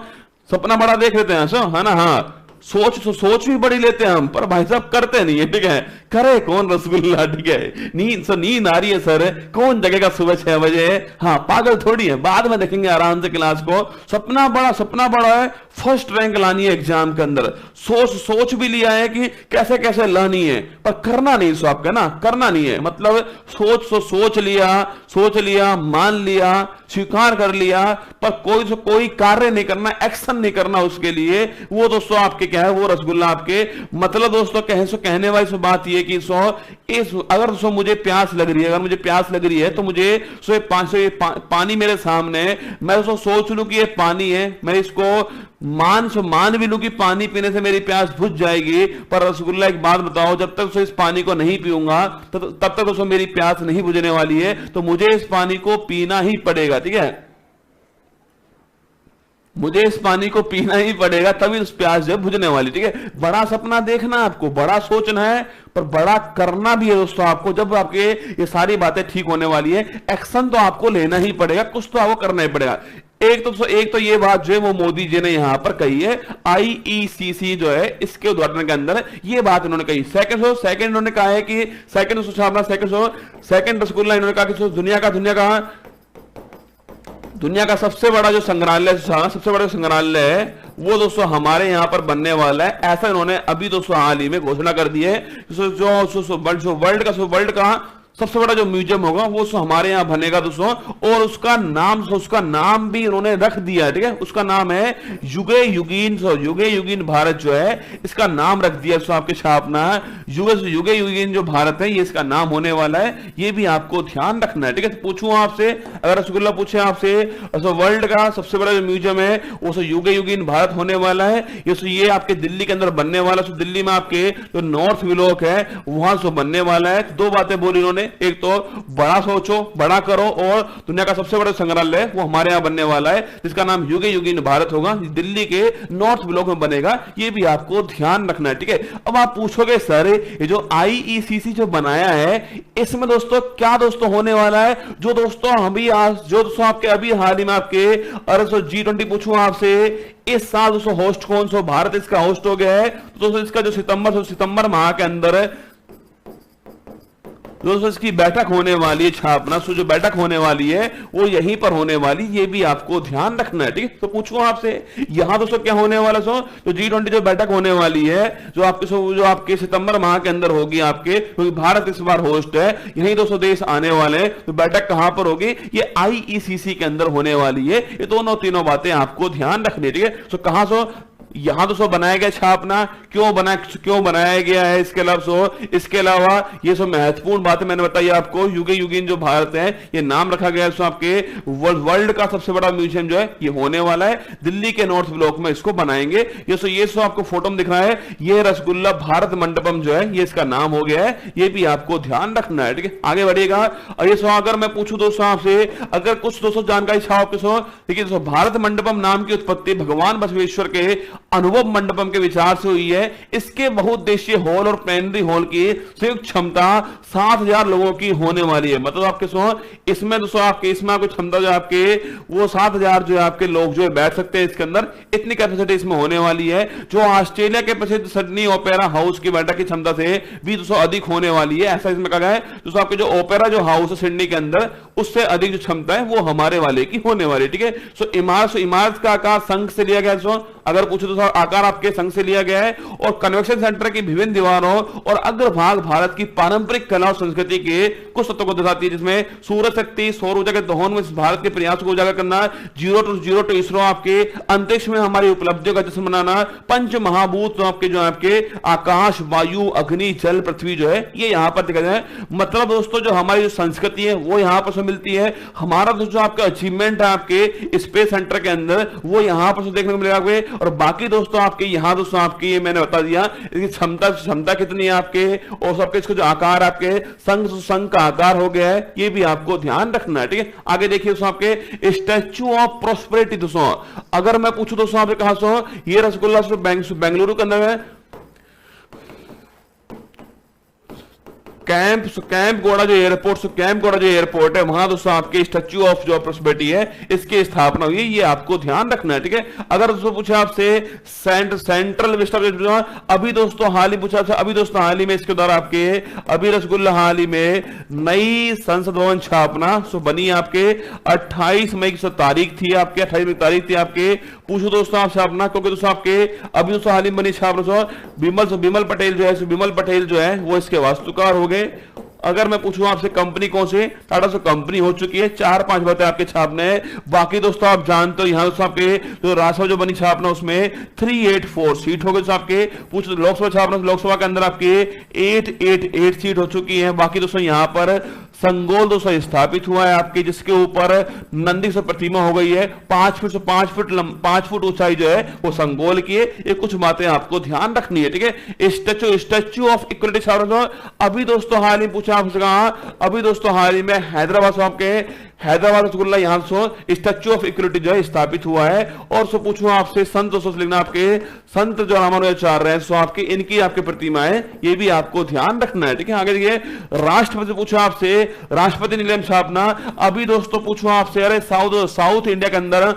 सपना बड़ा देख लेते हैं है ना। हाँ सोच भी बड़ी लेते हैं हम, पर भाई साहब करते नहीं है, ठीक है। करे कौन रसगुल्ला, ठीक है। नींद आ रही है सर, कौन जगह का सुबह 6 बजे, हाँ पागल थोड़ी है, बाद में देखेंगे आराम से क्लास को। सपना बड़ा है, फर्स्ट रैंक लानी है एग्जाम के अंदर, सोच भी लिया है कि कैसे कैसे लानी है, पर करना नहीं सो आपका ना, करना नहीं है, मतलब सोच लिया, मान लिया, स्वीकार कर लिया, पर कोई कार्य नहीं करना, एक्शन नहीं करना उसके लिए, वो दोस्तों आपके क्या है, वो रसगुल्ला आपके, मतलब दोस्तों कहने वाली बात ये कि अगर मुझे प्यास लग रही है, अगर मुझे प्यास लग रही है तो मुझे पानी मेरे सामने, मैं सोच लूं कि ये पानी है, मैं इसको मान भी लूं कि पानी पीने से मेरी प्यास बुझ जाएगी, पर रसगुल्ला एक बात बताओ, जब तक इस पानी को नहीं पीऊंगा तब तक दोस्तों मेरी प्यास नहीं बुझने वाली है, तो मुझे इस पानी को पीना ही पड़ेगा। ठीक है, मुझे इस पानी को पीना ही पड़ेगा, तभी उस प्यास जो बुझने वाली। ठीक है, बड़ा सपना देखना आपको, बड़ा सोचना है, पर बड़ा करना भी है दोस्तों आपको। जब आपके ये सारी बातें ठीक होने वाली है, एक्शन तो आपको लेना ही पड़ेगा, कुछ तो आपको करना ही पड़ेगा। एक तो ये बात जो है वो मोदी जी ने यहां पर कही है, IECC जो है इसके उद्घाटन के अंदर ये बात इन्होंने कही। सेकंड इन्होंने कहा है कि सेकंड रसगुल्ला इन्होंने कहा कि दुनिया का सबसे बड़ा जो संग्रहालय है वो दोस्तों हमारे यहां पर बनने वाला है, ऐसा इन्होंने अभी दोस्तों हाल ही में घोषणा कर दी है। जो वर्ल्ड का सबसे बड़ा जो म्यूजियम होगा वो हमारे यहां बनेगा दोस्तों, और उसका नाम भी इन्होंने रख दिया है। ठीक है, उसका नाम है युगे युगीन भारत जो है, इसका नाम रख दिया दोस्तों आपके छापना, युगे युगीन जो भारत है ये इसका नाम होने वाला है, ये भी आपको ध्यान रखना है। ठीक है, पूछूं आपसे, अगर रसगुल्ला पूछे आपसे वर्ल्ड का सबसे बड़ा जो म्यूजियम है वो युगे युगीन भारत होने वाला है, ये आपके दिल्ली के अंदर बनने वाला, दिल्ली में आपके जो नॉर्थ ब्लॉक है वहां बनने वाला है। दो बातें बोली इन्होंने, एक तो बड़ा सोचो, बड़ा करो, और दुनिया का सबसे बड़ा संग्रहालय वो हमारे यहां बनने वाला है जिसका नाम युगे युगीन भारत होगा, दिल्ली के नॉर्थ ब्लॉक में बनेगा, ये भी आपको ध्यान रखना है। ठीक है, अब आप पूछोगे सर ये जो IECC जो बनाया है इसमें दोस्तों क्या दोस्तों होने वाला है, जो दोस्तों आपके अभी हाल ही में आपके, अरे G20 पूछूं आपसे, इस साल दोस्तों होस्ट कौन सा, भारत इसका होस्ट हो गया है, तो दोस्तों इसका जो सितंबर माह के अंदर दोस्तों इसकी बैठक होने वाली है, छापना जो बैठक होने वाली है वो यहीं पर होने वाली, ये भी आपको ध्यान रखना है। ठीक है, तो पूछूं आपसे यहां दोस्तों क्या होने वाला, तो G20 जो बैठक होने वाली है जो आपके सितंबर माह के अंदर होगी आपके, क्योंकि भारत इस बार होस्ट है, यही दोस्तों देश आने वाले हैं, तो बैठक कहां पर होगी, ये IECC के अंदर होने वाली है। ये तीनों बातें आपको ध्यान रखनी है। ठीक है, तो कहां यहां तो बनाया गया छापना, क्यों बनाया गया है, इसके अलावा ये सब महत्वपूर्ण बातें मैंने बताई आपको। युगे युगीन जो भारत है ये नाम रखा गया है, आपके वर्ल्ड का सबसे बड़ा म्यूजियम जो है ये होने वाला है, दिल्ली के नॉर्थ ब्लॉक में इसको बनाएंगे। ये आपको फोटो में दिख रहा है, ये रसगुल्ला भारत मंडपम जो है ये इसका नाम हो गया है, ये भी आपको ध्यान रखना है। ठीक है, आगे बढ़िएगा। और ये अगर मैं पूछूं दोस्तों आपसे, अगर कुछ दोस्तों जानकारी देखिए दोस्तों, भारत मंडपम नाम की उत्पत्ति भगवान बसवेश्वर के अनुभव मंडपम के विचार से हुई है। इसके बहुउद्देशीय हॉल और प्लेनरी हॉल की संयुक्त क्षमता 7000 लोगों की होने वाली है, मतलब आपके इसमें दोस्तों इसमें आपकी क्षमता जो आपके वो 7000 जो आपके लोग जो बैठ सकते हैं इसके अंदर, इतनी कैपेसिटी इसमें होने वाली है, जो ऑस्ट्रेलिया के प्रसिद्ध सिडनी ओपेरा हाउस की बैठक की क्षमता से भी दोस्तों अधिक होने वाली है, ऐसा इसमें कहा गया है। दोस्तों आपके जो ओपेरा जो हाउस है सिडनी के अंदर, उससे अधिक जो क्षमता है वो हमारे वाले की होने वाली है। ठीक है, सो इमारत का आकार संघ से लिया गया, अगर पूछो तो आकार आपके संघ से लिया गया है, और कन्वेंशन सेंटर की विभिन्न दीवारों और अग्रभाग भारत की पारंपरिक कला और संस्कृति के कुछ तत्वों को दिखाती है, जिसमें सूर्य शक्ति, सौर ऊर्जा के दोहन में भारत के प्रयासों को उजागर करना, जीरो टू इसरो आपके अंतरिक्ष में हमारी उपलब्धियों का जश्न मनाना, पंच महाभूत आपके जो आपके आकाश, वायु, अग्नि, जल, पृथ्वी जो है ये यहां पर दिखा जाए। मतलब दोस्तों जो हमारी जो संस्कृति है वो यहां पर मिलती है, हमारा जो आपका अचीवमेंट है आपके स्पेस सेंटर के अंदर वो यहां पर देखने को मिलेगा। और बाकी दोस्तों आपके यहां दोस्तों आपकी ये मैंने बता दिया इसकी क्षमता कितनी है आपके, और सबके इसको जो आकार आपके संघ का आकार हो गया है, ये भी आपको ध्यान रखना है। ठीक है, आगे देखिए दोस्तों आपके स्टैच्यू ऑफ प्रोस्पेरिटी। दोस्तों अगर मैं पूछूं दोस्तों आपसे कहां ये रसगुल्ला बेंगलुरु के अंदर है, कैंप गोड़ा जो एयरपोर्ट है वहां दोस्तों आपके स्टैच्यू ऑफ जो प्रोस्पेरिटी है इसकी स्थापना हुई है, ये आपको ध्यान रखना है। ठीक है, अगर दोस्तों पूछे आपसे सेंट्रल विस्टा, अभी दोस्तों हाल ही में इसके द्वारा आपके अभी रसगुल्ला हाल ही में नई संसद भवन छापना बनी आपके 28 मई की तारीख थी आपके पूछो दोस्तों आपसे अपना, क्योंकि दोस्तों आपके अभी दोस्तों हाल ही बनी छाप बिमल पटेल जो है, बिमल पटेल जो है वो इसके वास्तुकार हो गए। अगर मैं पूछूं आपसे कंपनी कौन से, टाटा से कंपनी हो चुकी है, 4-5 बातें आपके छापने हैं। बाकी दोस्तों आप जानते हो यहाँ दोस्तों आपके जो राज्यसभा जो बनी छापना उसमें 384 सीट हो गए दोस्तों आपके। पूछो लोकसभा छापना, लोकसभा के अंदर आपके 888 सीट हो चुकी है। बाकी दोस्तों यहाँ पर संगोल दोस्तों स्थापित हुआ है आपके, जिसके ऊपर नंदी से प्रतिमा हो गई है। 5 फुट ऊंचाई जो है वो संगोल की है। ये कुछ बातें आपको ध्यान रखनी है, ठीक है। स्टैच्यू ऑफ इक्वलिटी अभी दोस्तों हाल ही पूछा आपसे कहा, अभी दोस्तों हाल ही में हैदराबाद से आपके हैदराबाद रसगुल्ला यहां से स्टैच्यू ऑफ इक्वलिटी जो है स्थापित हुआ है। और सो पूछूं आपसे संत दोस्तों लिखना, आपके संत जो रामानुजाचार्य हैं सो आपकी इनकी आपकी प्रतिमा है, ये भी आपको ध्यान रखना है, ठीक है। आगे देखिए राष्ट्रपति पूछा आपसे, राष्ट्रपति निलम छापना। अभी दोस्तों पूछो आपसे, अरे साउथ इंडिया के अंदर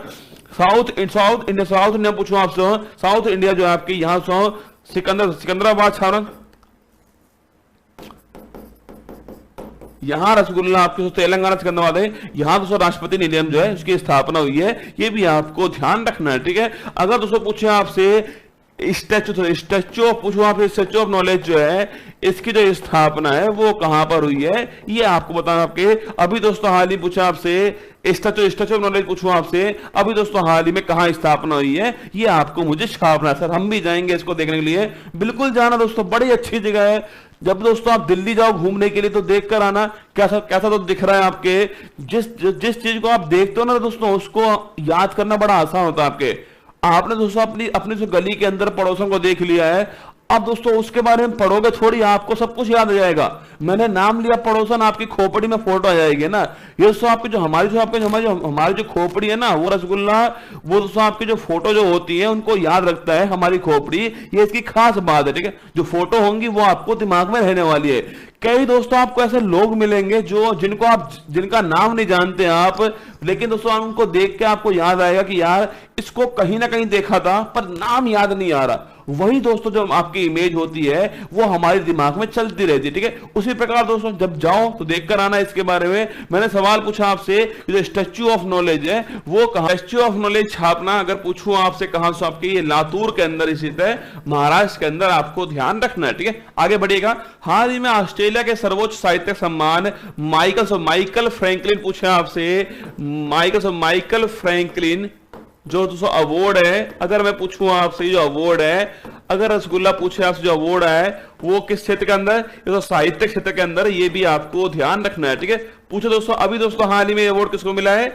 साउथ इंडिया पूछो आपसे, साउथ इंडिया जो है आपकी यहां से सिकंदराबाद छापना, यहां रसगुल्ला आपके तेलंगाना सिकंदराबाद है, यहां दोस्तों राष्ट्रपति निलयम जो है उसकी स्थापना हुई है, ये भी आपको ध्यान रखना है, ठीक है। अगर दोस्तों पूछे आपसे स्टैच्यू ऑफ नॉलेज जो है इसकी जो स्थापना है वो कहां पर हुई है, ये आपको बताना आपके। अभी दोस्तों हाल ही पूछा आपसे स्टैच्यू ऑफ नॉलेज पूछूं आपसे, अभी दोस्तों हाल ही में कहां स्थापना हुई है, ये आपको मुझे छापना है। सर हम भी जाएंगे इसको देखने के लिए, बिल्कुल जाना दोस्तों, बड़ी अच्छी जगह है। जब दोस्तों आप दिल्ली जाओ घूमने के लिए तो देख कर आना कैसा कैसा तो दिख रहा है आपके। जिस चीज को आप देखते हो ना दोस्तों उसको याद करना बड़ा आसान होता है आपके। आपने दोस्तों अपनी जो गली के अंदर पड़ोसन को देख लिया है, अब दोस्तों उसके बारे में पढ़ोगे थोड़ी आपको सब कुछ याद आ जाएगा। मैंने नाम लिया पड़ोसन, आपकी खोपड़ी में फोटो आ जाएगी ना। ये दोस्तों आपकी जो हमारी जो खोपड़ी है ना वो रसगुल्ला, वो दोस्तों आपकी जो फोटो जो होती है उनको याद रखता है हमारी खोपड़ी, ये इसकी खास बात है, ठीक है। जो फोटो होंगी वो आपको दिमाग में रहने वाली है। कई दोस्तों आपको ऐसे लोग मिलेंगे जिनका नाम नहीं जानते आप, लेकिन दोस्तों उनको देख के आपको याद आएगा कि यार इसको कहीं ना कहीं देखा था पर नाम याद नहीं आ रहा। वही दोस्तों जो आपकी इमेज होती है वो हमारे दिमाग में चलती रहती है, ठीक है। उसी प्रकार दोस्तों जब जाओ तो देखकर आना इसके बारे में। मैंने सवाल पूछा आपसे जो स्टैच्यू ऑफ नॉलेज है वो कहां, स्टैच्यू ऑफ नॉलेज छापना अगर पूछूं आपसे कहां से, आपके ये लातूर के अंदर स्थित है, महाराष्ट्र के अंदर, आपको ध्यान रखना है, ठीक है। आगे बढ़िएगा। हाल ही में ऑस्ट्रेलिया के सर्वोच्च साहित्यिक सम्मान माइकल फ्रैंकलिन पूछे आपसे, माइकल फ्रैंकलिन जो दोस्तों अवार्ड है, अगर मैं पूछूं आपसे जो अवार्ड है, अगर रसगुल्ला पूछे आपसे जो अवार्ड है वो किस क्षेत्र के अंदर, ये तो साहित्य क्षेत्र के अंदर, ये भी आपको ध्यान रखना है, ठीक है। पूछो दोस्तों अभी दोस्तों हाल ही में अवार्ड किसको मिला है,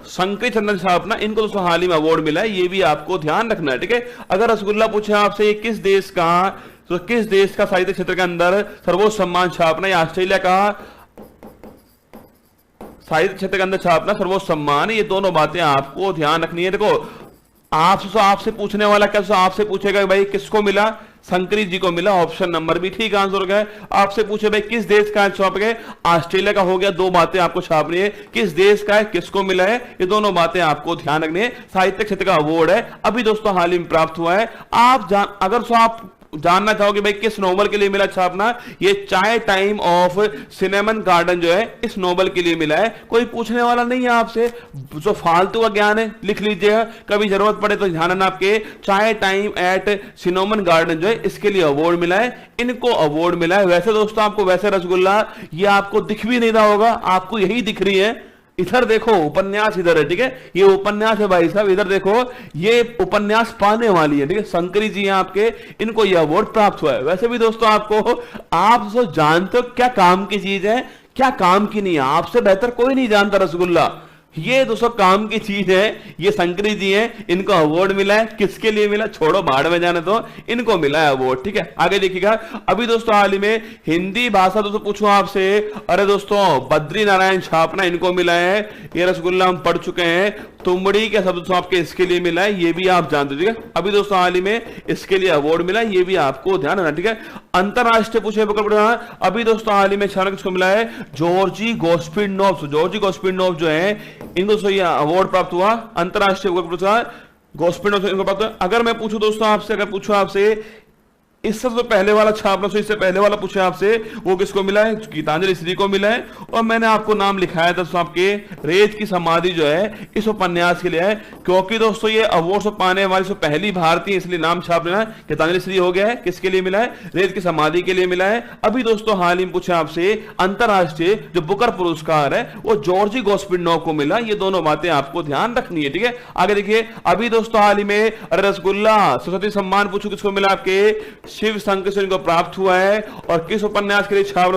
शंकर चंद्र छापना, इनको दोस्तों हाल ही में अवार्ड मिला है, ये भी आपको ध्यान रखना है, ठीक है। अगर रसगुल्ला पूछे आपसे ये किस देश का साहित्य क्षेत्र के अंदर सर्वोच्च सम्मान छापना, या ऑस्ट्रेलिया का साहित्य क्षेत्र के अंदर छापना सर्वोच्च सम्मान, ये दोनों बातें आपको ध्यान रखनी है। देखो आपसे पूछने वाला क्या आपसे पूछेगा भाई किसको मिला, शंकरी जी को मिला, ऑप्शन नंबर भी ठीक आंसर हो गया। आपसे पूछे भाई किस देश का छाप गए, ऑस्ट्रेलिया का हो गया, दो बातें आपको छापनी है, किस देश का है, किसको मिला है, ये दोनों बातें आपको ध्यान रखनी है। साहित्य क्षेत्र का अवार्ड है, अभी दोस्तों हाल ही में प्राप्त हुआ है। आप जानना चाहोगे भाई किस नोबेल के लिए मिला छापना, ये चाय टाइम ऑफ सिनेमन गार्डन जो है इस नोबेल के लिए मिला है। कोई पूछने वाला नहीं है आपसे, जो फालतू का ज्ञान है लिख लीजिएगा, कभी जरूरत पड़े तो ध्यान रखना। आपके चाय टाइम एट सिनेमन गार्डन जो है इसके लिए अवार्ड मिला है, इनको अवार्ड मिला है। वैसे दोस्तों आपको वैसे रसगुल्ला ये आपको दिख भी नहीं रहा होगा, आपको यही दिख रही है, इधर देखो उपन्यास इधर है, ठीक है, ये उपन्यास है भाई साहब, इधर देखो ये उपन्यास पाने वाली है, ठीक है। शंकरी जी हैं आपके, इनको ये अवार्ड प्राप्त हुआ है। वैसे भी दोस्तों आप जानते हो क्या काम की चीज है, क्या काम की नहीं है, आपसे बेहतर कोई नहीं जानता रसगुल्ला, ये दोस्तों काम की चीज है। ये शंकरी जी हैं, इनको अवार्ड मिला है, किसके लिए मिला छोड़ो भाड़ में जाने दो, इनको मिला है अवार्ड, ठीक है। आगे देखिएगा। अभी दोस्तों हाल ही में हिंदी भाषा दोस्तों पूछूं आपसे, अरे दोस्तों बद्री नारायण छापना इनको मिला है, ये रसगुल्ला हम पढ़ चुके हैं। तुमड़ी के शब्द दोस्तों आपके इसके लिए मिला है, ये भी आप जानते हो, ठीक है। अभी दोस्तों हाल ही में इसके लिए अवार्ड मिला है, ये भी आपको ध्यान रखना, ठीक है। अंतरराष्ट्रीय पूछे अभी दोस्तों हाल ही में किसको मिला है, जॉर्जी गोस्पिनोव जो है इनको ये अवार्ड प्राप्त हुआ, अंतरराष्ट्रीय गोस्पिनोव इनको प्राप्त हुआ। अगर मैं पूछूं दोस्तों आपसे, इससे तो पहले वाला छापना, इससे पहले वाला पूछे आपसे, वो किसको मिला है? गीतांजलि श्री को मिला है। और मैंने आपको नाम लिखाया दोस्तों आपके रेत की समाधि जो है इस उपन्यास के लिए है, क्योंकि दोस्तों ये अवार्ड पाने वाली पहली भारतीय, इसलिए नाम छाप लेना। गीतांजलि श्री हो गया है, किसके लिए मिला है? रेत की समाधि के लिए मिला है। अभी दोस्तों हाल ही में पूछे आपसे अंतरराष्ट्रीय जो बुकर पुरस्कार है वो जॉर्जी गोस्पिनोव को मिला। ये दोनों बातें आपको ध्यान रखनी है, ठीक है। आगे देखिए, अभी दोस्तों हाल ही में रसगुल्ला सरस्वती सम्मान पूछो किसको मिला? आपके शिव शंकर से इनको प्राप्त हुआ है। और किस उपन्यास के लिए छाप?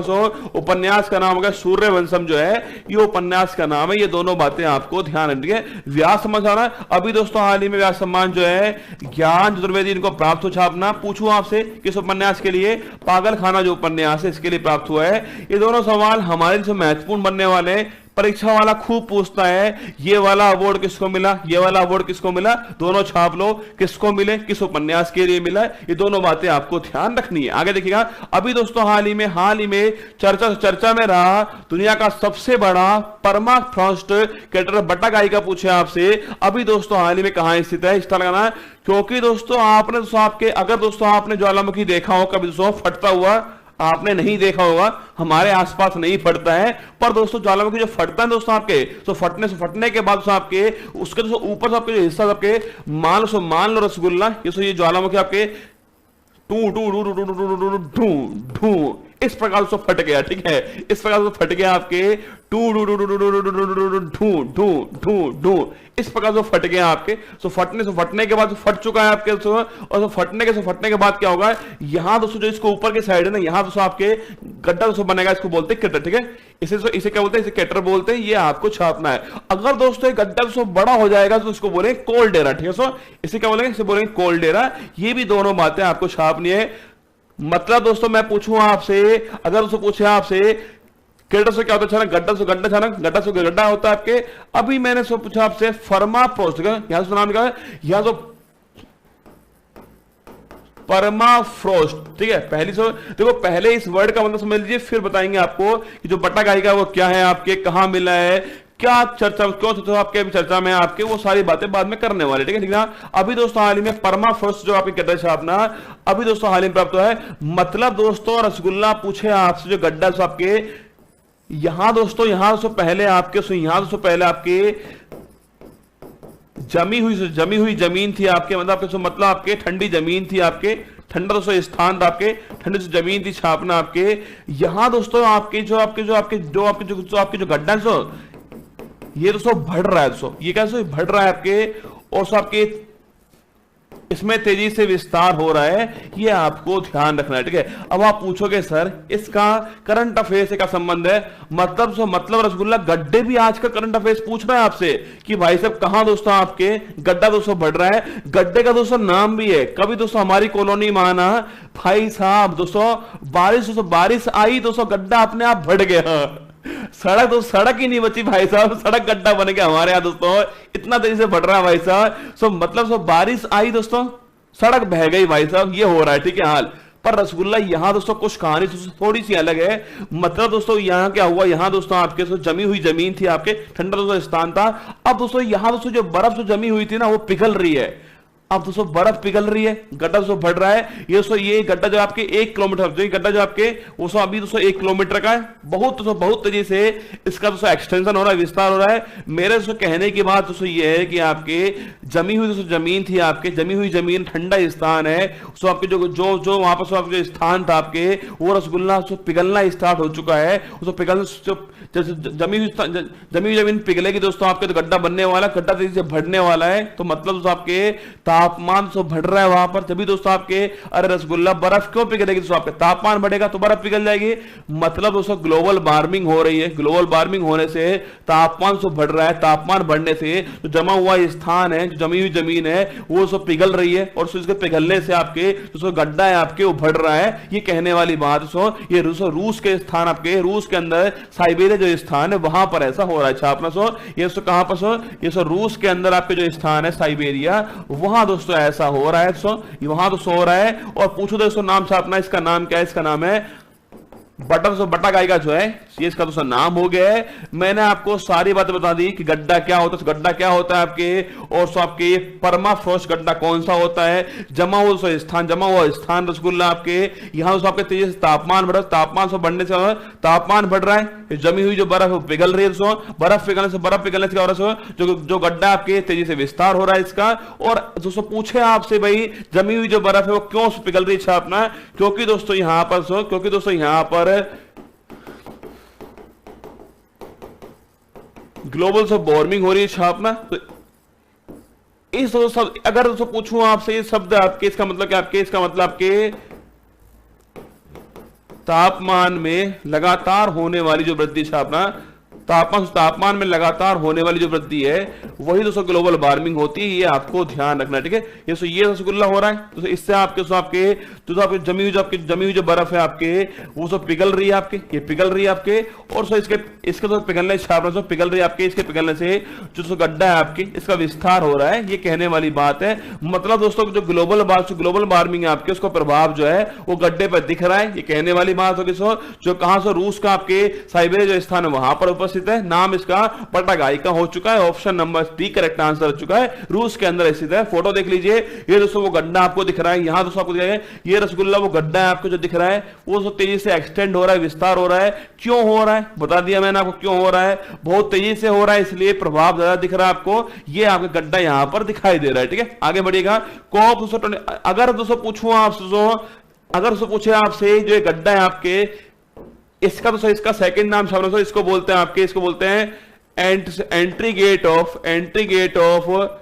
उपन्यास का नाम होगा सूर्यवंशम जो है, ये उपन्यास का नाम है। ये दोनों बातें आपको ध्यान रखनी है। व्यास समझ आना, अभी दोस्तों हाल ही में व्यास सम्मान जो है ज्ञान चतुर्वेदी इनको प्राप्त हो छापना। पूछूं आपसे किस उपन्यास के लिए? पागल खाना जो उपन्यास है इसके लिए प्राप्त हुआ है। ये दोनों सवाल हमारे लिए महत्वपूर्ण बनने वाले हैं, परीक्षा वाला खूब पूछता है। ये वाला अवार्ड किसको मिला, ये वाला अवार्ड किसको मिला, दोनों छाप लो, किसको मिले, किस उपन्यास के लिए मिला, ये दोनों बातें आपको ध्यान रखनी है। आगे देखिएगा, अभी दोस्तों हाल ही में चर्चा में रहा दुनिया का सबसे बड़ा परमाफ्रॉस्ट क्रेटर बट्टागाई का पूछे आपसे। अभी दोस्तों हाल ही में कहां स्थित है, इसका लगाना, क्योंकि दोस्तों आपने दोस्तों आपके, अगर दोस्तों आपने ज्वालामुखी देखा हो कभी दोस्तों फटता हुआ, आपने नहीं देखा होगा, हमारे आसपास नहीं फटता है, पर दोस्तों ज्वालामुखी जो फटता है दोस्तों आपके, तो फटने के बाद दोस्तों आपके उसके दोस्तों ऊपर से आपके जो हिस्सा आपके मान लो रसगुल्ला, ये ज्वालामुखी आपके टू टू टू टू टू टू टू टू टू इस प्रकार से फट गया, ठीक है। इस प्रकार से फट गया आपके टू टू टू टू टू टू टू टू इस प्रकार से फट गया आपके। तो फटने के बाद फट चुका है आपके, और फटने के बाद क्या होगा, यहां दोस्तों जो इसको ऊपर के साइड है ना, यहां दोस्तों आपके गड्ढा दोस्तों बनेगा, इसको बोलते हैं कटर, ठीक है। इसे क्या बोलते हैं? इसे कटर बोलते हैं। ये आपको छापना है। अगर दोस्तों ये गड्ढा दोस्तों बड़ा हो जाएगा तो इसको बोलेंगे कोल्डेरा, ठीक है दोस्तों। इसे क्या बोलेंगे? इसे बोलेंगे कोल्डेरा। ये भी दोनों बातें आपको छापनी है। मतलब दोस्तों मैं पूछूं आपसे, अगर दोस्तों पूछे आपसे क्रेटर से क्या होता है? गड्ढा से गड्ढा होता है आपके। अभी मैंने पूछा आपसे परमाफ्रॉस्ट, यहां से नाम लिखा है, यहां तो परमाफ्रॉस्ट, ठीक है। देखो पहले इस वर्ड का मतलब समझ लीजिए, फिर बताएंगे आपको कि जो बट्टागाई का वो क्या है, आपके कहां मिला है, क्या चर्चा, क्यों तो आपके चर्चा में आपके, वो सारी बातें बाद में करने वाले, ठीक है, ठीक है। अभी दोस्तों हाल ही में परमाफ्रॉस्ट जो आपके गड्ढा छापना, अभी दोस्तों हाल ही में प्राप्त हुआ है। मतलब दोस्तों रसगुल्ला पूछे आपसे जो गड्ढा आपके यहां दोस्तों पहले आपके जमी हुई जमीन थी आपके, मतलब आपके ठंडी जमीन थी आपके, ठंडा दोस्तों स्थान था आपके, ठंडी जमीन थी छापना आपके। यहां दोस्तों आपके जो गड्ढा है ये दोस्तों बढ़ रहा है दोस्तों, ये कैसे बढ़ रहा है आपके, और आपके इसमें तेजी से विस्तार हो रहा है, ये आपको ध्यान रखना है, ठीक है। अब आप पूछोगे सर इसका करंट अफेयर से क्या संबंध है? मतलब रसगुल्ला गड्ढे भी आज का करंट अफेयर्स पूछ रहा है आपसे कि भाई साहब कहां दोस्तों आपके गड्ढा दोस्तों बढ़ रहा है। गड्ढे का दोस्तों नाम भी है, कभी दोस्तों हमारी कॉलोनी में आना भाई साहब, दोस्तों बारिश आई दोस्तों, गड्ढा अपने आप बढ़ गया। सड़क ही नहीं बची भाई साहब, सड़क गड्ढा बन गया हमारे यहाँ दोस्तों, इतना तेजी से बढ़ रहा है भाई साहब। मतलब बारिश आई दोस्तों, सड़क बह गई भाई साहब, ये हो रहा है, ठीक है हाल। पर रसगुल्ला यहां दोस्तों कुछ कहानी थोड़ी सी अलग है। मतलब दोस्तों यहां क्या हुआ, यहां दोस्तों आपके जमी हुई जमीन थी आपके, ठंडा दोस्तों स्थान था। अब दोस्तों यहां दोस्तों जो बर्फ जो जमी हुई थी ना वो पिघल रही है। अब दोस्तों बर्फ पिघल रही है, गड्ढा दोस्तों बढ़ रहा है। ये गड्ढा जो आपके 1 किलोमीटर, जो गड्ढा जो आपके वो अभी दोस्तों 1 किलोमीटर का है, बहुत तेजी से इसका दोस्तों एक्सटेंशन हो रहा है, विस्तार हो रहा है। मेरे दोस्तों कहने की बात दोस्तों ये है कि आपके जमी हुई दोस्तों जमीन थी आपके, जमी हुई जमीन ठंडा स्थान है, सो आपके जो वहां पर आपके जो स्थान था आपके, वो रसगुल्ला पिघलना स्टार्ट हो चुका है। उसको पिघल जमी हुई जमीन पिघलेगी दोस्तों, आपके तो गड्ढा बनने वाला, गड्ढा तेजी से बढ़ने वाला है। तो मतलब दोस्तों आपके तापमान तो बढ़ रहा है वहां पर, तभी दोस्तों आपके अरे रसगुल्ला बर्फ क्यों पिघलेगी दोस्तों, आपके तापमान बढ़ेगा तो बर्फ पिघल जाएगी। मतलब दोस्तों ग्लोबल वार्मिंग हो रही है, ग्लोबल वार्मिंग होने से तापमान तो बढ़ रहा है, तापमान बढ़ने से जो जमा हुआ स्थान है, जो जमी हुई जमीन है वो सब पिघल रही है, और इसके पिघलने से आपके जो गड्ढा है आपके वो बढ़ रहा है। ये कहने वाली बात ये रूस के स्थान, आपके रूस के अंदर साइबेरिया जो स्थान है वहां पर ऐसा हो रहा है छापना। ये कहां पर ये रूस के अंदर आपके जो स्थान है साइबेरिया, वहां दोस्तों ऐसा हो रहा है, वहां दोस्तों हो रहा है। और पूछो दोस्तों नाम छापना, इसका नाम क्या है? इसका नाम है बट्टागाई का जो है ये इसका दोस्तों नाम हो गया है। मैंने आपको सारी बातें बता दी कि गड्ढा क्या होता है, गड्ढा क्या होता है आपके, और सो आपके परमाफ्रॉस्ट गड्ढा कौन सा होता है, जमा हुआ स्थान रसगुल्ला आपके यहां दोस्तों आपके तेजी से तापमान बढ़ रहा है, तापमान से बढ़ने से तापमान बढ़ रहा है, जमी हुई जो बर्फ पिघल रही है दोस्तों, बर्फ पिघलने से क्या हो रहा है, जो गड्ढा आपके तेजी से विस्तार हो रहा है इसका। और दोस्तों पूछे आपसे भाई जमी हुई जो बर्फ है वो क्यों पिघल रही है अपना, क्योंकि दोस्तों यहां पर ग्लोबल सब वार्मिंग हो रही है छापना। तो इस शब्द अगर दोस्तों पूछूं आपसे ये शब्द आपके इसका मतलब क्या, आपके तापमान में लगातार होने वाली जो वृद्धि छापना, तापमान में लगातार होने वाली जो वृद्धि है वही दोस्तों ग्लोबल वार्मिंग होती है। ये आपको ध्यान रखना, ठीक है। ये रसगुल्ला हो रहा है तो इससे आपके जमी हुई जो बर्फ है आपके वो सब पिघल रही है आपके, ये पिघल रही है आपके, और सो इसके तो पिघलने छापना पिघल रही है आपके, इसके पिघलने से जो गड्ढा है आपके इसका विस्तार हो रहा है, ये कहने वाली बात है। मतलब दोस्तों जो ग्लोबल वार्मिंग है आपके उसका प्रभाव जो है वो गड्ढे पर दिख रहा है, ये कहने वाली बात होगी। जो कहां से रूस का आपके साइबेरिया जो स्थान है वहां पर उपस्थित है, नाम इसका पटागाई का हो चुका है। Option number D correct answer हो चुका है, रूस के अंदर स्थित है। फोटो देख लीजिए, ये दोस्तों वो गड्ढा आपको दिख रहा है, यहां दोस्तों आपको दिख रहा है ये रसगुल्ला वो गड्ढा है आपको जो दिख रहा है वो तेजी से एक्सटेंड हो रहा है, विस्तार हो रहा है। क्यों हो रहा है बता दिया मैंने आपको, क्यों हो रहा है, बहुत तेजी से हो रहा है इसलिए प्रभाव ज्यादा दिख रहा है आपको, ये आपका गड्ढा यहां पर दिखाई दे रहा है, ठीक है। आगे बढ़िएगा। अगर दोस्तों पूछूं आपसे, पूछे आपसे जो गड्ढा है आपके इसका सेकंड नाम समझो, इसको बोलते हैं एंट्री गेट ऑफ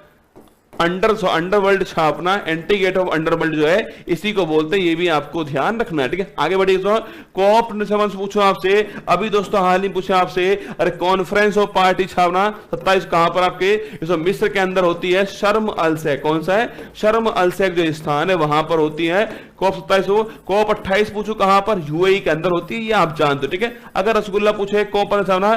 अंडरवर्ल्ड छापना, एंट्री गेट ऑफ अंडरवर्ल्ड जो है इसी को बोलते हैं, ये भी आपको ध्यान रखना है, ठीक है। आगे बढ़िए। कॉप पूछो आपसे, अभी दोस्तों हाल ही पूछा आपसे, अरे कॉन्फ्रेंस ऑफ पार्टी छापना 27 कहां पर आपके मिस्र के अंदर होती है, शर्म अल शेख, कौन सा है, शर्म अल शेख जो स्थान है वहां पर होती है। कॉप 27 कॉप 28 पूछो कहां पर, यूएई के अंदर होती है, ये आप जानते हो, ठीक है। अगर रसगुल्ला पूछे कॉप पर छापना,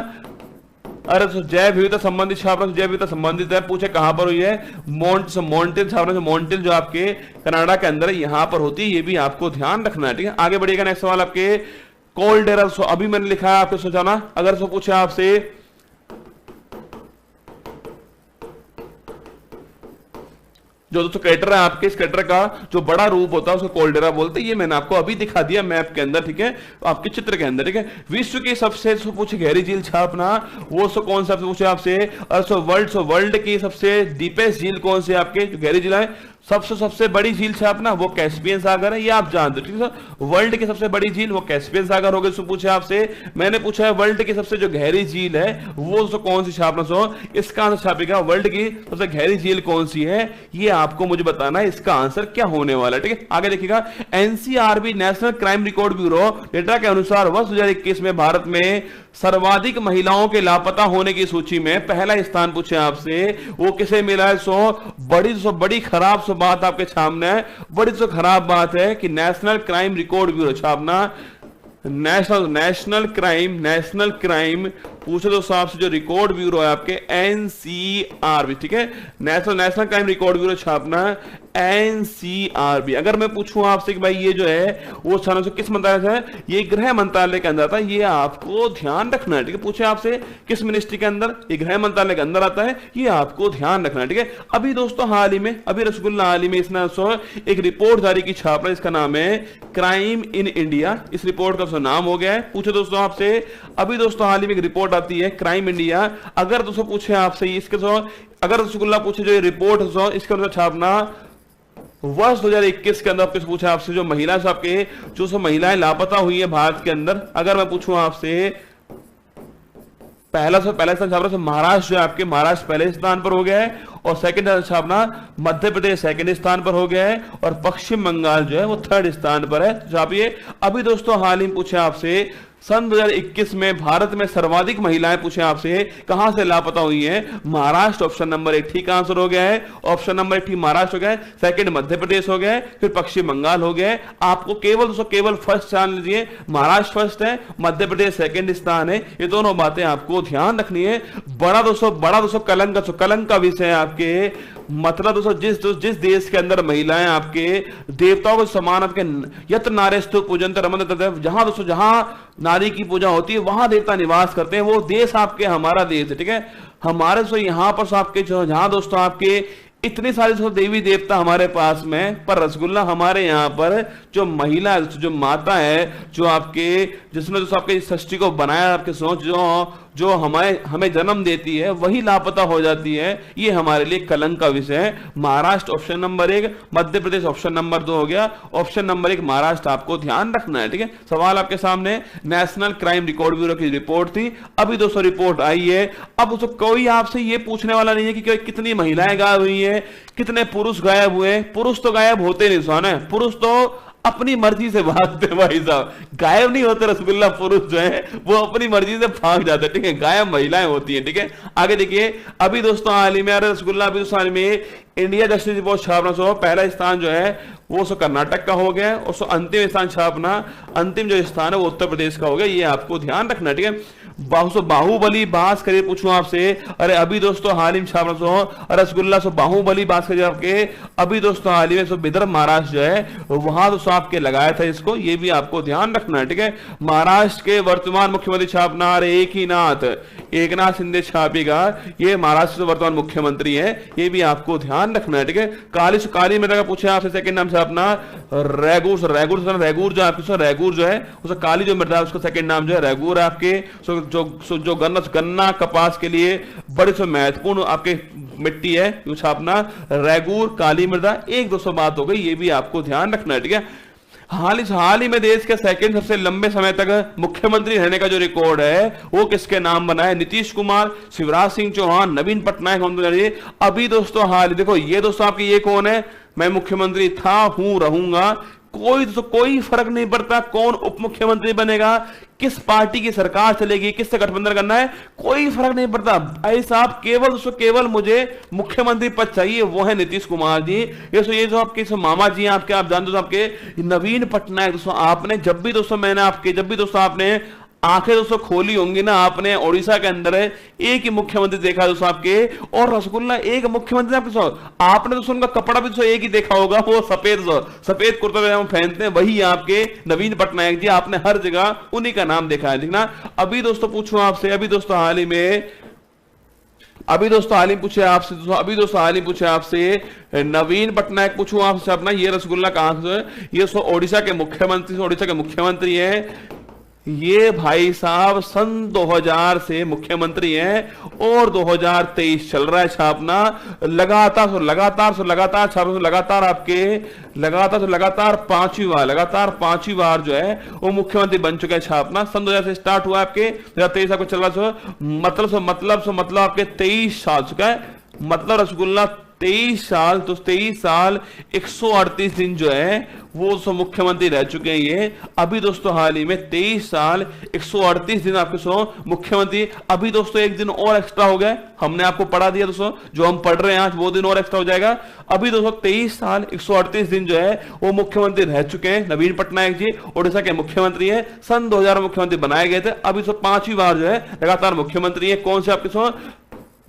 अरे जैव विविधता संबंधित छापना, जैव विविधता संबंधित है, पूछे कहां पर हुई है, मॉन्ट्रियल छापना, मॉन्ट्रियल जो आपके कनाडा के अंदर यहां पर होती है, ये भी आपको ध्यान रखना है, ठीक है। आगे बढ़िएगा। नेक्स्ट सवाल आपके कोल्डेरा, अभी मैंने लिखा है आपको सोचाना, अगर सो पूछे आपसे जो दोस्तों क्रेटर है आपके, इस क्रेटर का जो बड़ा रूप होता है उसको कोल्डेरा बोलते हैं, ये मैंने आपको अभी दिखा दिया मैप के अंदर, ठीक है, आपके चित्र के अंदर, ठीक है। विश्व की सबसे पूछे गहरी झील छापना, वो कौन सा पूछे आपसे, वर्ल्ड की सबसे डीपेस्ट झील कौन सी आपके जो गहरी झील है, सबसे बड़ी झील छापना वो कैस्पियन सागर है, ये आप जानते हो, ठीक है। वर्ल्ड की सबसे बड़ी झील वो कैस्पियन सागर हो गई। पूछे आपसे, मैंने पूछा है वर्ल्ड की सबसे जो गहरी झील है वो कौन सी छापना, इसका आंसर छापेगा वर्ल्ड की सबसे गहरी झील कौन सी है, ये आपको मुझे बताना है, इसका आंसर क्या होने वाला है, ठीक है। आगे देखिएगा। NCRB national Crime Record bureau data के अनुसार वर्ष 2021 में भारत में सर्वाधिक महिलाओं के लापता होने की सूची में पहला स्थान पूछे आपसे वो किसे मिला है, बड़ी खराब बात आपके सामने है, बड़ी खराब बात है कि नेशनल क्राइम रिकॉर्ड ब्यूरो छापना, नेशनल क्राइम पूछे दोस्तों आपसे जो रिकॉर्ड ब्यूरो है आपके एनसीआरबी, ठीक है, नेशनल क्राइम रिकॉर्ड ब्यूरो छापना एनसीआरबी। अगर मैं पूछूं आपसे कि भाई ये जो है वो स्थानों से किस मंत्रालय से है, ये गृह मंत्रालय के अंदर आता है, ये आपको ध्यान रखना है, ठीक है। पूछे आपसे किस मिनिस्ट्री के अंदर, ये गृह मंत्रालय के अंदर आता है, ये आपको ध्यान रखना है, ठीक है। अभी दोस्तों हाल ही में रसगुल्ला हाल ही में इसने एक रिपोर्ट जारी की छापना, इसका नाम है क्राइम इन इंडिया, इस रिपोर्ट का नाम हो गया है। पूछे दोस्तों आपसे, अभी दोस्तों हाल ही में एक रिपोर्ट आती है क्राइम इंडिया, अगर दोस्तों पूछे आपसे इसके अगर रसगुल्ला पूछे जो रिपोर्ट इसके अंदर छापना वर्ष 2021 के अंदर पूछा आपसे जो महिला आपके जो महिलाएं लापता हुई है भारत के अंदर, अगर मैं पूछूं आपसे पहला स्थान छापना महाराष्ट्र जो आपके महाराष्ट्र पहले स्थान पर हो गया है, और सेकंड छापना मध्य प्रदेश सेकंड स्थान पर हो गया है, और पश्चिम बंगाल जो है वो थर्ड स्थान पर है। छापिए। अभी दोस्तों हाल ही पूछे आपसे सन 2021 में भारत में सर्वाधिक महिलाएं पूछे आपसे कहां से लापता हुई हैं, महाराष्ट्र ऑप्शन नंबर 1 ठीक आंसर हो गया है, ऑप्शन नंबर 1 ठीक महाराष्ट्र हो गया है, सेकंड मध्य प्रदेश हो गया है, फिर पश्चिम बंगाल हो गया है। आपको केवल फर्स्ट जान लीजिए, महाराष्ट्र फर्स्ट है, मध्य प्रदेश सेकंड स्थान है, ये दोनों बातें आपको ध्यान रखनी है। बड़ा दोस्तों कलंक का विषय है आपके, मतलब दोस्तों जिस देश के अंदर महिलाएं आपके देवताओं के समान आपके यत नारेस्तु पूजनते रमन्ते, जहां नारी की पूजा होती है, वहां देवता निवास करते हैं। वो देश आपके हमारा देश है, ठीक है। हमारे सो यहाँ पर आपके जो जहां दोस्तों आपके इतने सारे जो देवी देवता हमारे पास में, पर रसगुल्ला हमारे यहाँ पर जो महिला जो माता है, जो आपके जिसने जो आपके षष्ठी को बनाया, आपके सोच जो हमें जन्म देती है, वही लापता हो जाती है। ये हमारे लिए कलंक का विषय है। Maharashtra option number 1, Madhya Pradesh option number 2 हो गया। ऑप्शन नंबर 1 महाराष्ट्र आपको ध्यान रखना है, ठीक है। सवाल आपके सामने नेशनल क्राइम रिकॉर्ड ब्यूरो की रिपोर्ट थी, अभी दोस्तों रिपोर्ट आई है। अब दोस्तों कोई आपसे ये पूछने वाला नहीं है कि कितनी महिलाएं गायब हुई है, कितने पुरुष गायब हुए। पुरुष तो गायब होते नहीं सोने, पुरुष तो अपनी मर्जी से भागते भाई साहब, गायब नहीं होते रसगुल्ला। पुरुष जो है वो अपनी मर्जी से भाग जाते, ठीक है। गायब महिलाएं होती हैं, ठीक है। आगे देखिए, अभी दोस्तों हाल ही में रसगुल्ला अभी दोस्तों हाल में इंडिया जस्टिस रिपोर्ट छापना सो पहला स्थान जो है वो सो कर्नाटक का हो गया, और सो अंतिम स्थान छापना, अंतिम जो स्थान है वो उत्तर प्रदेश का हो गया। ये आपको ध्यान रखना, ठीक है। बाहुबली बास करिए, पूछूं आपसे, अरे अभी दोस्तों हाल ही में छापना सो रसगुल्ला सो बाहुबली बास करिए आपके, अभी दोस्तों हाल ही में सो विदर्भ महाराष्ट्र जो है वहां दोस्तों आपके लगाया था इसको, ये भी आपको ध्यान रखना है, ठीक है। महाराष्ट्र के वर्तमान मुख्यमंत्री छापना, अरे एकनाथ शिंदे छापेगा, ये महाराष्ट्र से वर्तमान मुख्यमंत्री है, ये भी आपको ध्यान रखना है, ठीक है। काली मृदा का पूछे आपसे सेकंड नाम छापना, रैगूर जो आपके रैगूर जो है उसका काली जो मृदा है उसका सेकंड नाम जो है रैगूर आपके। जो गन्ना कपास के लिए बड़ी से महत्वपूर्ण आपके मिट्टी है, वो छापना रैगूर काली मृदा। एक 200 बात हो गई, ये भी आपको ध्यान रखना है, ठीक है। हाल ही में देश के सेकंड सबसे लंबे समय तक मुख्यमंत्री रहने का जो रिकॉर्ड है वो किसके नाम बना है? नीतीश कुमार, शिवराज सिंह चौहान, नवीन पटनायक। अभी दोस्तों हाल देखो, ये दोस्तों आपके ये कौन है? मैं मुख्यमंत्री था, हूं, रहूंगा, कोई फर्क नहीं पड़ता कौन उप मुख्यमंत्री बनेगा, किस पार्टी की सरकार चलेगी, किससे गठबंधन करना है, कोई फर्क नहीं पड़ता भाई साहब। केवल मुझे मुख्यमंत्री पद चाहिए, वो है नीतीश कुमार जी। ये जो आपके मामा जी हैं आपके, आप जानते हो आपके नवीन पटनायक। दोस्तों आपने जब भी दोस्तों आपने आंखें दोस्तों खोली होंगी ना, आपने उड़ीसा के अंदर एक ही मुख्यमंत्री देखा दोस्तों आपके, और रसगुल्ला एक मुख्यमंत्री आपने दोस्तों उनका कपड़ा भी दोस्तों एक ही देखा होगा, वो सफेद कुर्ता पजामा पहनते हैं, वही आपके नवीन पटनायक जी। आपने हर जगह उन्हीं का नाम देखा है, ठीक ना। अभी दोस्तों पूछूं आपसे, अभी दोस्तों हाल ही पूछे आपसे नवीन पटनायक पूछूं आपसे अपना, ये रसगुल्ला कहां से है? ये ओडिशा के मुख्यमंत्री है। ये भाई साहब सन 2000 से मुख्यमंत्री हैं और 2023 चल रहा है छापना। लगातार पांचवी बार जो है वो मुख्यमंत्री बन चुके हैं छापना। सन 2000 से स्टार्ट हुआ आपके, 2023 आपको चल रहा है, मतलब आपके 23 साल चुका है, मतलब रसगुल्ला 23 साल, तो 23 साल 138 दिन जो है वो मुख्यमंत्री रह चुके हैं ये। अभी दोस्तों हाल ही में 23 साल 138 दिन आपके मुख्यमंत्री। अभी दोस्तों एक दिन और एक्स्ट्रा हो गया, हमने आपको पढ़ा दिया दोस्तों, जो हम पढ़ रहे हैं आज वो दिन और एक्स्ट्रा हो जाएगा। अभी दोस्तों 23 साल 138 दिन जो है वो मुख्यमंत्री रह चुके हैं नवीन पटनायक जी, उड़ीसा के मुख्यमंत्री है। सन 2000 में मुख्यमंत्री बनाए गए थे, अभी पांचवी बार जो है लगातार मुख्यमंत्री है। कौन से आपके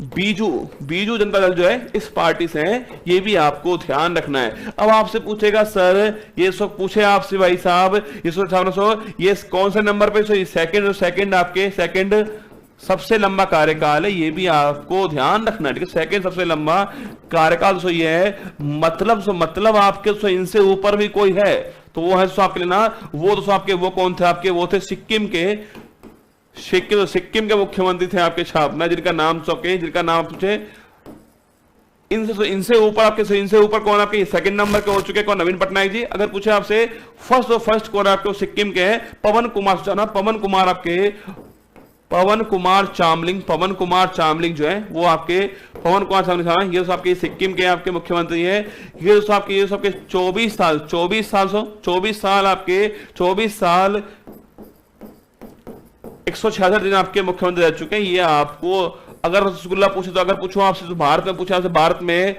बीजू जनता दल जो है इस पार्टी से है, ये भी आपको ध्यान रखना है। अब आपसे पूछेगा सर, ये सब पूछे आपसे भाई साहब, ये कौन से नंबर पे? सेकंड सबसे लंबा कार्यकाल है, ये भी आपको ध्यान रखना है, ठीक है। सेकंड सबसे लंबा कार्यकाल ये है, मतलब आपके इनसे ऊपर भी कोई है तो वो है आपके लिए ना, वो दोस्तों आपके वो कौन थे आपके? वो थे सिक्किम के मुख्यमंत्री थे आपके छापना, जिनका नाम पूछे इनसे ऊपर कौन आपके सेकंड नंबर के हो चुके? कौन? नवीन पटनायक जी। अगर पूछे आपसे फर्स्ट कौन आपके सिक्किम के हैं? पवन कुमार चामलिंग जो है वो आपके ये आपके सिक्किम के आपके मुख्यमंत्री है। ये आपके 24 साल 166 दिन आपके मुख्यमंत्री रह चुके हैं। ये आपको अगर रसगुल्ला पूछे तो, अगर पूछूं आपसे तो भारत में पूछा, भारत में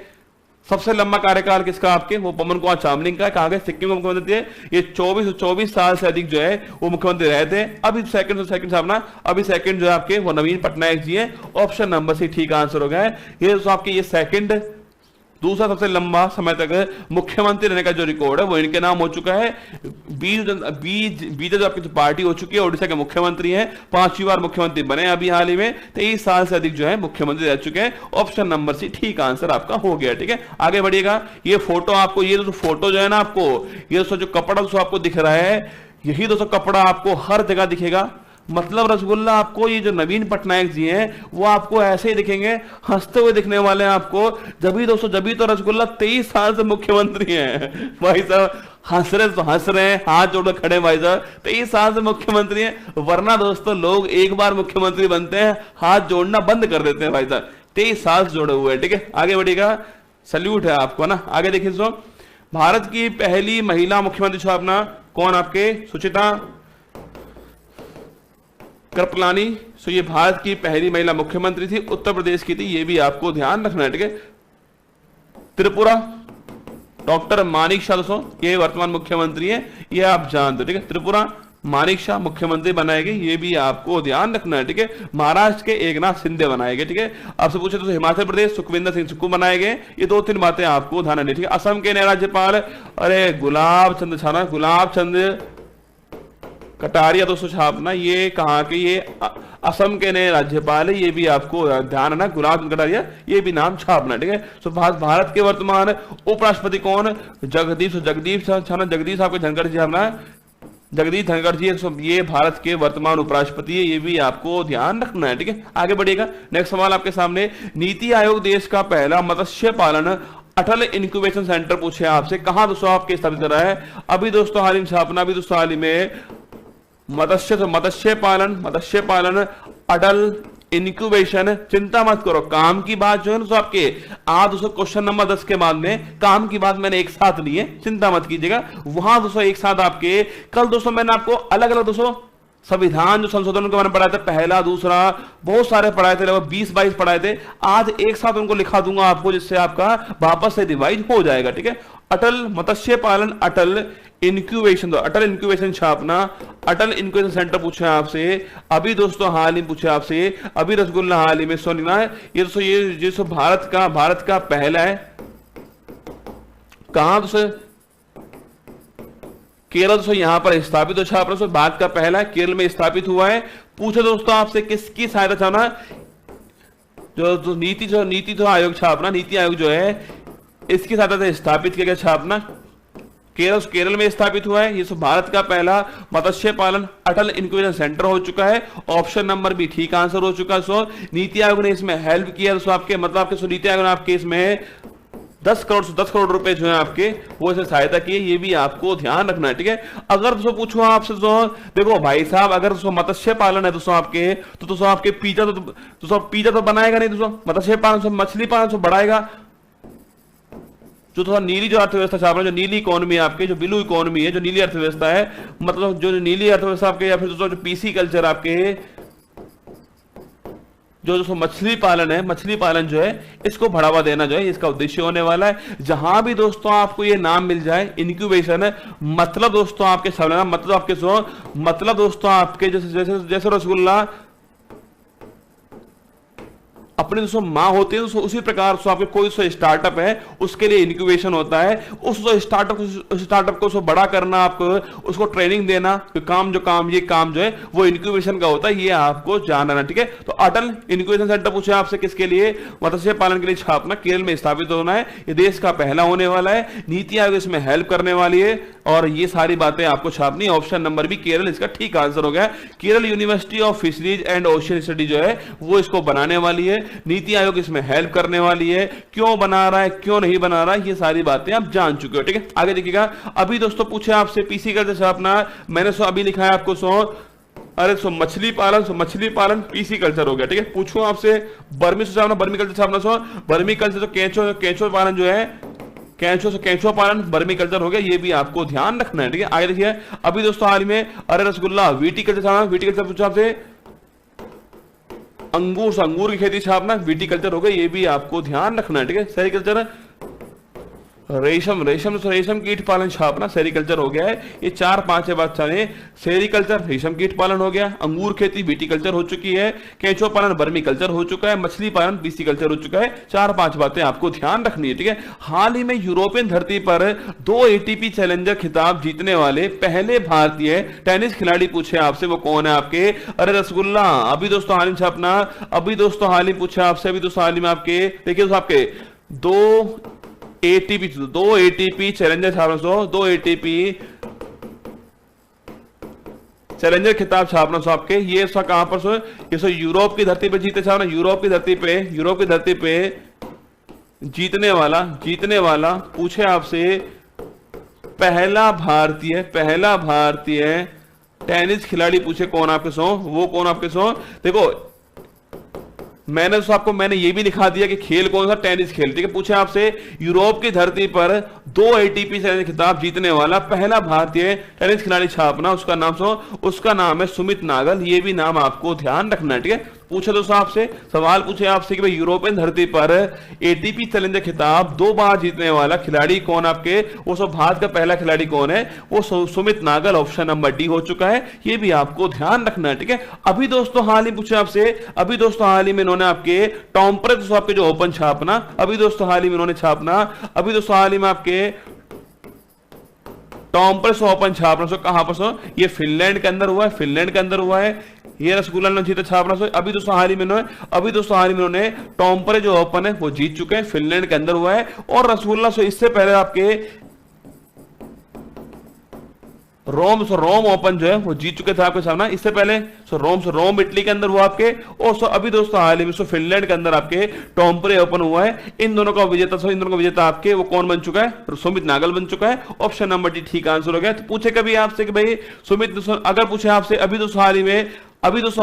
सबसे लंबा कार्यकाल किसका आपके? वो पवन कुमार चामलिंग का। कहा गया सिक्किम का मुख्यमंत्री है, ये 24 साल से अधिक जो है वो मुख्यमंत्री रहे थे। अभी सेकंड सामना, अभी सेकंड जो है आपके वो नवीन पटनायक जी है। ऑप्शन नंबर सी ठीक आंसर हो गया है। ये आपके ये सेकंड दूसरा सबसे लंबा समय तक मुख्यमंत्री रहने का जो रिकॉर्ड है वो इनके नाम हो चुका है। बीजेपी जो आपकी पार्टी हो चुकी है, ओडिशा के मुख्यमंत्री हैं, 5वीं बार मुख्यमंत्री बने अभी हाल ही में, 23 साल से अधिक जो है मुख्यमंत्री रह चुके हैं। ऑप्शन नंबर सी ठीक आंसर आपका हो गया। ठीक है, आगे बढ़िएगा। ये फोटो आपको, ये जो फोटो जो है ना आपको, ये दोस्तों जो कपड़ा दोस्तों आपको दिख रहा है, यही दोस्तों कपड़ा आपको हर जगह दिखेगा। मतलब रसगुल्ला आपको, ये जो नवीन पटनायक जी हैं वो आपको ऐसे ही दिखेंगे, हंसते हुए दिखने वाले हैं आपको। जब तो रसगुल्ला 23 साल से मुख्यमंत्री हैं भाई साहब। हंस रहे तो हंस रहे हैं, हाथ जोड़ खड़े भाई साहब, 23 साल से मुख्यमंत्री हैं। वरना दोस्तों लोग एक बार मुख्यमंत्री बनते हैं, हाथ जोड़ना बंद कर देते हैं भाई साहब। 23 साल से जोड़े हुए हैं। ठीक है, आगे बढ़िएगा। सल्यूट है आपको ना। आगे देखिए दोस्तों, भारत की पहली महिला मुख्यमंत्री जो अपना कौन आपके, सुचिता कृपलानी। सो ये भारत की पहली महिला मुख्यमंत्री थी, उत्तर प्रदेश की थी, ये भी आपको ध्यान रखना है। ठीक है, त्रिपुरा डॉक्टर मानिक शाह दोस्तों ये वर्तमान मुख्यमंत्री है, ये आप जानते हो। ठीक है, त्रिपुरा मानिक शाह मुख्यमंत्री बनाएंगे, ये भी आपको ध्यान रखना है। ठीक है, महाराष्ट्र के एकनाथ शिंदे बनाएंगे। ठीक है, आपसे पूछे तो हिमाचल प्रदेश सुखविंदर सिंह सुक्खू बनाएंगे। ये 2-3 बातें आपको ध्यान रखनी। ठीक है, असम के नए राज्यपाल, अरे गुलाब चंद कटारिया दोस्तों छापना, ये कहाँ के, ये असम के नए राज्यपाल है, ये भी आपको ध्यान रखना। गुलाब चंद कटारिया, ये भी नाम छापना। ठीक है, तो भारत के वर्तमान उपराष्ट्रपति कौन, जगदीश आपके धनखड़ जी छापना, जगदीश धनखड़ जी, ये भारत के वर्तमान उपराष्ट्रपति है, ये भी आपको ध्यान रखना है। ठीक है, आगे बढ़िएगा। नेक्स्ट सवाल आपके सामने, नीति आयोग देश का पहला मत्स्य पालन अटल इंक्यूबेशन सेंटर पूछे आपसे, कहां दोस्तों आपके स्थापित कर रहा है। अभी दोस्तों हाल ही छापना, अभी दोस्तों हाल ही में मत्स्य पालन अटल इंक्यूबेशन। चिंता मत करो, काम की बात जो है ना आपके आज दोस्तों क्वेश्चन नंबर 10 के बाद में काम की बात मैंने एक साथ ली है, चिंता मत कीजिएगा। वहां दोस्तों एक साथ आपके कल दोस्तों मैंने आपको अलग अलग दोस्तों संविधान जो संशोधन के बारे में पढ़ाए थे, पहला दूसरा बहुत सारे पढ़ाए थे, लगभग 20-22 पढ़ाए थे। आज एक साथ उनको लिखा दूंगा आपको, जिससे आपका वापस से रिवाइज हो जाएगा। ठीक है, अटल मत्स्य पालन अटल इंक्यूबेशन छापना, अटल इंक्यूबेशन सेंटर पूछे आपसे। अभी दोस्तों हाल ही पूछे आपसे, अभी रसगुल्ला हाल ही में सुनना है। ये दोस्तों ये जो भारत का पहला है, कहां दोस्तों, केरल दोस्तों यहां पर स्थापित हो छाप रहा, भारत का पहला है, केरल में स्थापित हुआ है। पूछे दोस्तों आपसे किसकी सहायता चाहना, जो नीति आयोग छापना, नीति आयोग जो है इसकी सहायता से स्थापित किया गया छापना, केरल में स्थापित हुआ है। ये भारत का पहला मत्स्य पालन अटल इंक्यूबेशन सेंटर हो चुका है। ऑप्शन नंबर भी ठीक आंसर हो चुका है। सो नीति आयोग ने इसमें हेल्प किया, दोस्तों आपके मतलब आपके नीति आयोग ने आपके इसमें 10 करोड़ रुपए जो है आपके वो इसे सहायता की है, ये भी आपको ध्यान रखना है। ठीक है, अगर दोस्तों पूछो आपसे दोस्तों, देखो भाई साहब, अगर दोस्तों मत्स्य पालन है दोस्तों आपके, तो दोस्तों आपके पिज्जा तो बनाएगा नहीं दोस्तों, मत्स्य पालन मछली पालन तो बढ़ाएगा। जो थोड़ा नीली जो अर्थव्यवस्था छाप रहे, जो नीली इकोनॉमी है आपके, जो ब्लू इकोनॉमी है, जो नीली अर्थव्यवस्था है, मतलब जो नीली अर्थव्यवस्था आपके, या फिर दोस्तों जो पीसी कल्चर आपके, जो दोस्तों मछली पालन जो है इसको बढ़ावा देना जो है इसका उद्देश्य होने वाला है। जहां भी दोस्तों आपको ये नाम मिल जाए इंक्यूबेशन, मतलब दोस्तों आपके मतलब दोस्तों आपके जैसे रसगुल्ला अपने दोस्तों माँ होती है, उसी प्रकार से आपके कोई स्टार्टअप है उसके लिए इंक्यूबेशन होता है। उस स्टार्टअप को बड़ा करना, आपको उसको ट्रेनिंग देना, ये काम जो है वो इंक्यूबेशन का होता है, ये आपको जानना। ठीक है, तो अटल इंक्यूबेशन सेंटर पूछे आपसे किसके लिए, मत्स्य पालन के लिए छापना, केरल में स्थापित होना है, ये देश का पहला होने वाला है। नीति आयोग इसमें हेल्प करने वाली है और ये सारी बातें आपको छापनी। ऑप्शन नंबर भी केरल इसका ठीक आंसर हो गया। Kerala university of fisheries and ocean study जो है वो इसको बनाने वाली है। नीति आयोग इसमें हेल्प करने वाली है। क्यों बना रहा है, क्यों नहीं बना रहा है, ये सारी बातें आप जान चुके हो। ठीक है, आगे देखिएगा। अभी दोस्तों पूछे आपसे पीसी करते छापना, मैंने अभी लिखा है आपको मछली पालन पीसी कल्चर हो गया। ठीक है, पूछो आपसे बर्मी कल्चर छापना, बर्मी कल्चर तो केंचो पालन जो है, केंचो पालन बर्मी कल्चर हो गया, ये भी आपको ध्यान रखना है। ठीक है, आगे देखिए। अभी दोस्तों हाल में रसगुल्ला वीटी कल्चर पूछा आपसे, अंगूर की खेती छापना वीटी कल्चर हो गया, ये भी आपको ध्यान रखना है। ठीक है, सेरिकल्चर रेशम रेशम रेशम कीट पालन छापना सेरिकल्चर हो गया है। ये 4-5 है बात सारे। सेरिकल्चर रेशम कीट पालन हो गया, अंगूर खेती विटीकल्चर हो चुकी है, केंचुआ पालन वर्मी कल्चर हो चुका है, मछली पालन पीसीकल्चर हो चुका है। 4-5 बातें आपको ध्यान रखनी है, ठीक है। हाल ही में यूरोपियन धरती पर 2 एटीपी चैलेंजर खिताब जीतने वाले पहले भारतीय टेनिस खिलाड़ी पूछे आपसे वो कौन है आपके? अरे रसगुल्ला। अभी दोस्तों हाल ही छापना, अभी दोस्तों हाल ही पूछे आपसे, अभी दोस्तों हाल ही में आपके देखिए दोस्तों आपके 2 एटीपी चैलेंजर छापना, 2 एटीपी चैलेंजर खिताब छापना सो आपके। ये सो कहां पर सो? ये सो यूरोप की धरती पे जीते छापना, यूरोप की धरती पे जीतने वाला पूछे आपसे पहला भारतीय टेनिस खिलाड़ी पूछे कौन आपके सो? वो कौन आपके सो? देखो मैंने ये भी लिखा दिया कि खेल कौन सा? टेनिस खेल, ठीक है। पूछे आपसे यूरोप की धरती पर 2 एटीपी चैलेंजर खिताब जीतने वाला पहला भारतीय टेनिस खिलाड़ी छापना, उसका नाम है सुमित नागल। ये भी नाम आपको ध्यान रखना है, ठीक है। पूछे दोस्तों आपसे सवाल पूछे आपसे कि भाई यूरोपियन धरती पर एटीपी चैलेंजर खिताब 2 बार जीतने वाला खिलाड़ी कौन आपके? वो सब भारत का पहला खिलाड़ी कौन है? वो Sumit Nagal. Option number D हो चुका है। ये भी आपको ध्यान रखना है, ठीक है। अभी दोस्तों हाल ही पूछे आपसे, अभी दोस्तों हाल ही में इन्होंने आपके टॉम्परे दोस्तों आपके जो ओपन छापना, अभी दोस्तों हाल ही में इन्होंने छापना, अभी दोस्तों हाल ही में आपके टॉम्परे ओपन छापना सो कहां पर सो? ये फिनलैंड के अंदर हुआ है। ये रसगुल्ला ने जीता छापना सो। अभी दोस्तों हाल ही में इन्होंने टॉम्परे जो ओपन है वो जीत चुके हैं, फिनलैंड के अंदर हुआ है। और रसगुल्ला सो इससे पहले आपके रोम ओपन जो है वो जीत चुके थे आपके सामने इससे पहले। रोम इटली के अंदर हुआ आपके। और अभी दोस्तों हाल ही में फिनलैंड के अंदर आपके टॉम्परे ओपन हुआ है। इन दोनों का विजेता आपके वो कौन बन चुका है? सुमित नागल बन चुका है। ऑप्शन नंबर डी ठीक आंसर हो गया। तो पूछे कभी आपसे कि भाई अगर पूछे आपसे अभी दोस्तों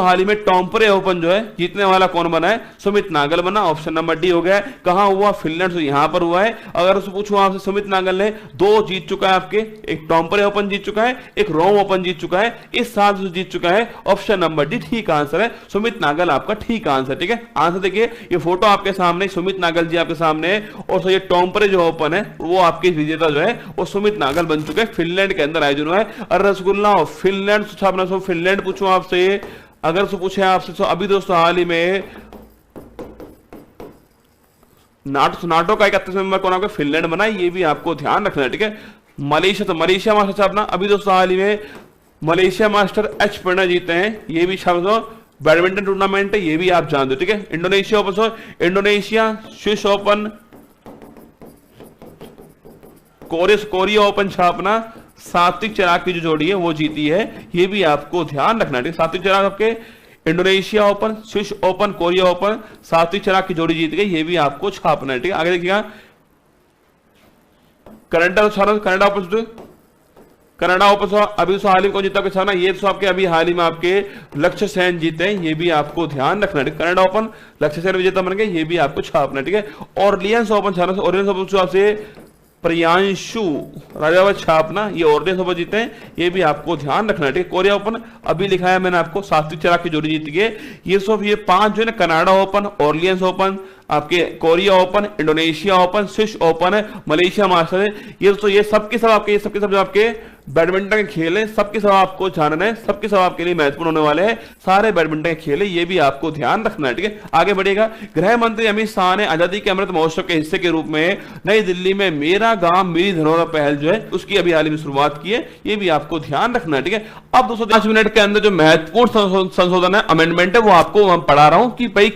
हाल ही में टॉम्परे ओपन जो है जीतने वाला कौन बना है? सुमित नागल बना। ऑप्शन नंबर डी हो गया। कहां हुआ? फिनलैंड से यहां पर हुआ है। अगर उससे पूछूं आपसे सुमित नागल ने 2 जीत चुका है आपके, एक टॉम्परे ओपन जीत चुका है, एक रोम ओपन जीत चुका है, इस साल जीत चुका है। ऑप्शन नंबर डी ठीक आंसर है। सुमित नागल आपका ठीक आंसर, ठीक है। आंसर देखिए, ये फोटो आपके सामने, सुमित नागल जी आपके सामने, और ये टॉम्परे जो ओपन है वो आपके विजेता जो है वो सुमित नागल बन चुके हैं, फिनलैंड के अंदर आयोजन हुआ है। और रसगुल्ला फिनलैंड छापना सो फिनलैंड पूछूं आपसे, अगर सो पूछे आपसे तो अभी दोस्तों हाल ही में नाटो का 31 मेंबर कौन आपका? फिनलैंड बना। ये भी आपको ध्यान रखना है, ठीक है। मलेशिया मास्टर छापना, अभी दोस्तों हाल ही में मलेशिया मास्टर एच प्रणय जीते हैं। ये भी छापना, बैडमिंटन टूर्नामेंट है, ये भी आप जान दो, ठीक है। Indonesia Open Indonesia Swiss Open, Korea Open छापना, सात्विक चिराग की जो जोड़ी है वो जीती है। ये भी आपको ध्यान रखना है। सात्विक चिराग आपके Indonesia open, Swiss Open, Korea open, सात्विक चिराग की जोड़ी जीत गई। ये भी आपको छापना है, ठीक है। आगे देखिएगा कनाडा ओपन अभी हाल ही को जीता छाना, ये तो आपके अभी हाल ही में आपके लक्ष्य सेन जीते हैं। ये भी आपको ध्यान रखना है। कनाडा ओपन लक्ष्य सेन विजेता बन गए। ये भी आपको छापना है, ठीक है। ऑर्लियंस ओपन छाना, ऑर्लियंस ओपन आपसे प्रियांशु राजावत छापना, ये ऑर्डिनेंस ओपन जीते हैं। ये भी आपको ध्यान रखना है, ठीक है। कोरिया ओपन अभी लिखा है मैंने आपको, सात्विक चिराग की जोड़ी जीत गई। ये 5 जो है ना, कनाडा ओपन, ऑर्लियंस ओपन, आपके Korea open, Indonesia open, Swiss open, Malaysia master, ये सबके सब जो आपके बैडमिंटन के खेल है, सबके सब आपको जानना है, सबके सब आपके लिए महत्वपूर्ण होने वाले हैं। सारे बैडमिंटन के खेल है, ये भी आपको ध्यान रखना है, ठीक है। आगे बढ़ेगा। गृह मंत्री अमित शाह ने आजादी के अमृत महोत्सव के हिस्से के रूप में नई दिल्ली में मेरा गांव मेरी धरोहर पहल जो है उसकी अभी हाल ही में शुरुआत की है। ये भी आपको ध्यान रखना है, ठीक है। अब दोस्तों 5 मिनट के अंदर जो महत्वपूर्ण संशोधन है, अमेंडमेंट है, वो आपको पढ़ा रहा हूं कि भाई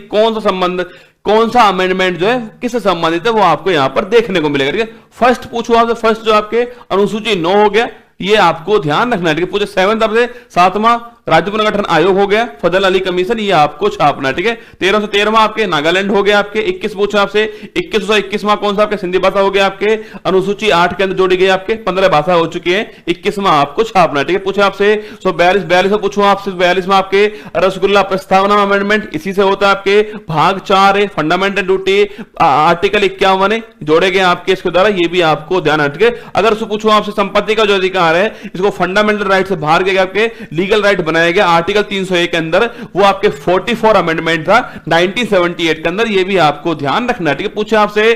कौन सा अमेंडमेंट जो है किससे संबंधित है वो आपको यहां पर देखने को मिलेगा, ठीक है। फर्स्ट पूछो आपसे, फर्स्ट जो आपके अनुसूची 9 हो गया, ये आपको ध्यान रखना है, ठीक है। पूछे 7 अब से 7वां राज्य पुनर्गठन आयोग हो गया, फजल अली कमीशन, ये आपको छापना है, ठीक है। 13 से 13वां आपके नागालैंड हो गया आपके। 21 पूछा आपसे, 21वां कौन सा आपके? सिंधी भाषा हो गया आपके। अनुसूची 8 के अंदर जोड़ी गई आपके, 15 भाषा हो चुकी है, 21वां आपको छापना है, ठीक है। पूछा आपसे 42 पूछो आपसे, 42 में आपके रसगुल्ला प्रस्तावना अमेंडमेंट, इसी से होता है आपके। भाग 4 है फंडामेंटल ड्यूटी, आर्टिकल 51 है, जोड़े गए आपके इसके द्वारा, ये भी आपको ध्यान है, ठीक है। अगर उसको पूछो आपसे संपत्ति का जो अधिकार है, इसको फंडामेंटल राइट से बाहर गया आपके लीगल राइट बनाया गया आर्टिकल 301 के अंदर, वो आपके 44 अमेंडमेंट था 1978 के अंदर, ये भी आपको ध्यान रखना है, ठीक है। पूछे आपसे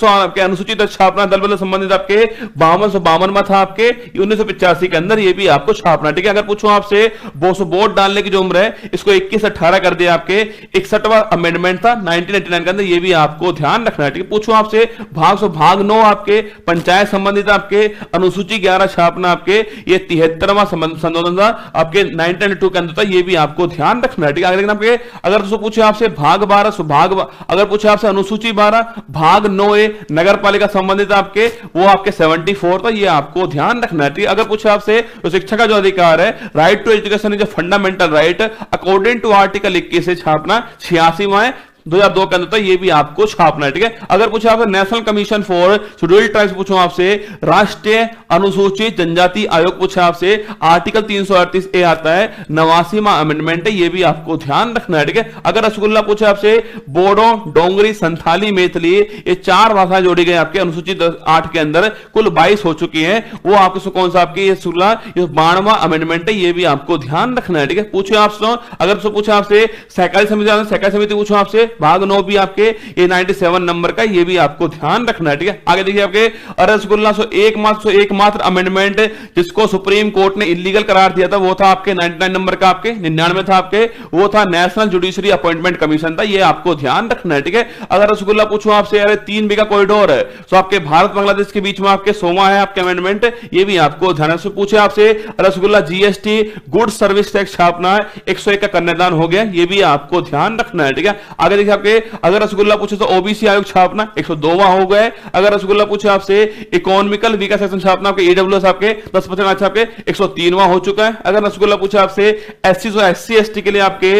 आपके अनुसूचित छापना दल बल संबंधित आपके 5252 में था आपके 1985 के अंदर, ये भी आपको छापना, ठीक है। अगर पूछूं आपसे वोट डालने की जो उम्र है इसको 21 से 18 कर दिया, आपके 61वां अमेंडमेंट था 1989 के अंदर, ये भी आपको ध्यान रखना है, ठीक है। पूछूं आपसे भाग 9 आपके पंचायत संबंधित आपके अनुसूची 11 छापना, आपके ये 73वां संशोधन था आपके 1992 के अंदर था, ये भी आपको ध्यान रखना है, ठीक है। आपके अगर दोस्तों पूछे आपसे भाग 12 अगर पूछे आपसे अनुसूची 12 भाग 9A नगर पालिका संबंधित आपके, वो आपके 74 था, ये आपको ध्यान रखना है, ठीक है। अगर पूछे आपसे तो शिक्षा का जो अधिकार है, right to education is a fundamental right according to article 21 से छापना 86वां है 2002 के अंदर, तो ये भी आपको छापना है, ठीक है। अगर पूछा आपसे national commission for scheduled tribes, पूछो आपसे राष्ट्रीय अनुसूचित जनजाति आयोग, पूछा आपसे आर्टिकल 338A आता है 89वां अमेंडमेंट है, ये भी आपको ध्यान रखना है, ठीक है। अगर रसगुल्ला पूछे आपसे बोडो, डोंगरी, संथाली, मैथिली, ये 4 भाषाएं जोड़ी गई आपके अनुसूचित 8 के अंदर, कुल 22 हो चुकी हैं, वो आपको कौन सा आपकी 92वां अमेंडमेंट है, ये भी आपको ध्यान रखना है, ठीक है। पूछे आपसे अगर पूछे आपसे सहकारी समिति पूछो आपसे भाग 9 भी आपके ये 97 नंबर का, ये भी आपको ध्यान रखना है, ठीक है। आगे देखिए आपके रसगुल्ला एकमात्र अमेंडमेंट जिसको सुप्रीम कोर्ट ने इलीगल करार दिया था, वो था आपके 99 नंबर का, आपके 99 था आपके, वो था नेशनल जुडिशरी अपॉइंटमेंट कमीशन था, ये आपको ध्यान रखना है, ठीक है। अगर रसगुल्ला पूछो आपसे अरे 3 बीघा कॉरिडोर है, तो आपके भारत बांग्लादेश के बीच में आपके 100वां है आपके अमेंडमेंट, ये भी आपको ध्यान से पूछे आपसे rasgulla GST good service tax छापना है 101 का कन्यादान हो गया, ये भी आपको ध्यान रखना है, ठीक है। आगे आपके अगर रसगुल्ला पूछे तो ओबीसी आयोग छापना 102वां हो गए। अगर रसगुल्ला पूछे आपसे इकोनॉमिकल वीकर सेक्शन छापना आपके ईडब्ल्यूएस आपके 10% आपके 103वां हो चुका है। अगर रसगुल्ला पूछे आपसे एससी तो एससी एसटी के लिए आपके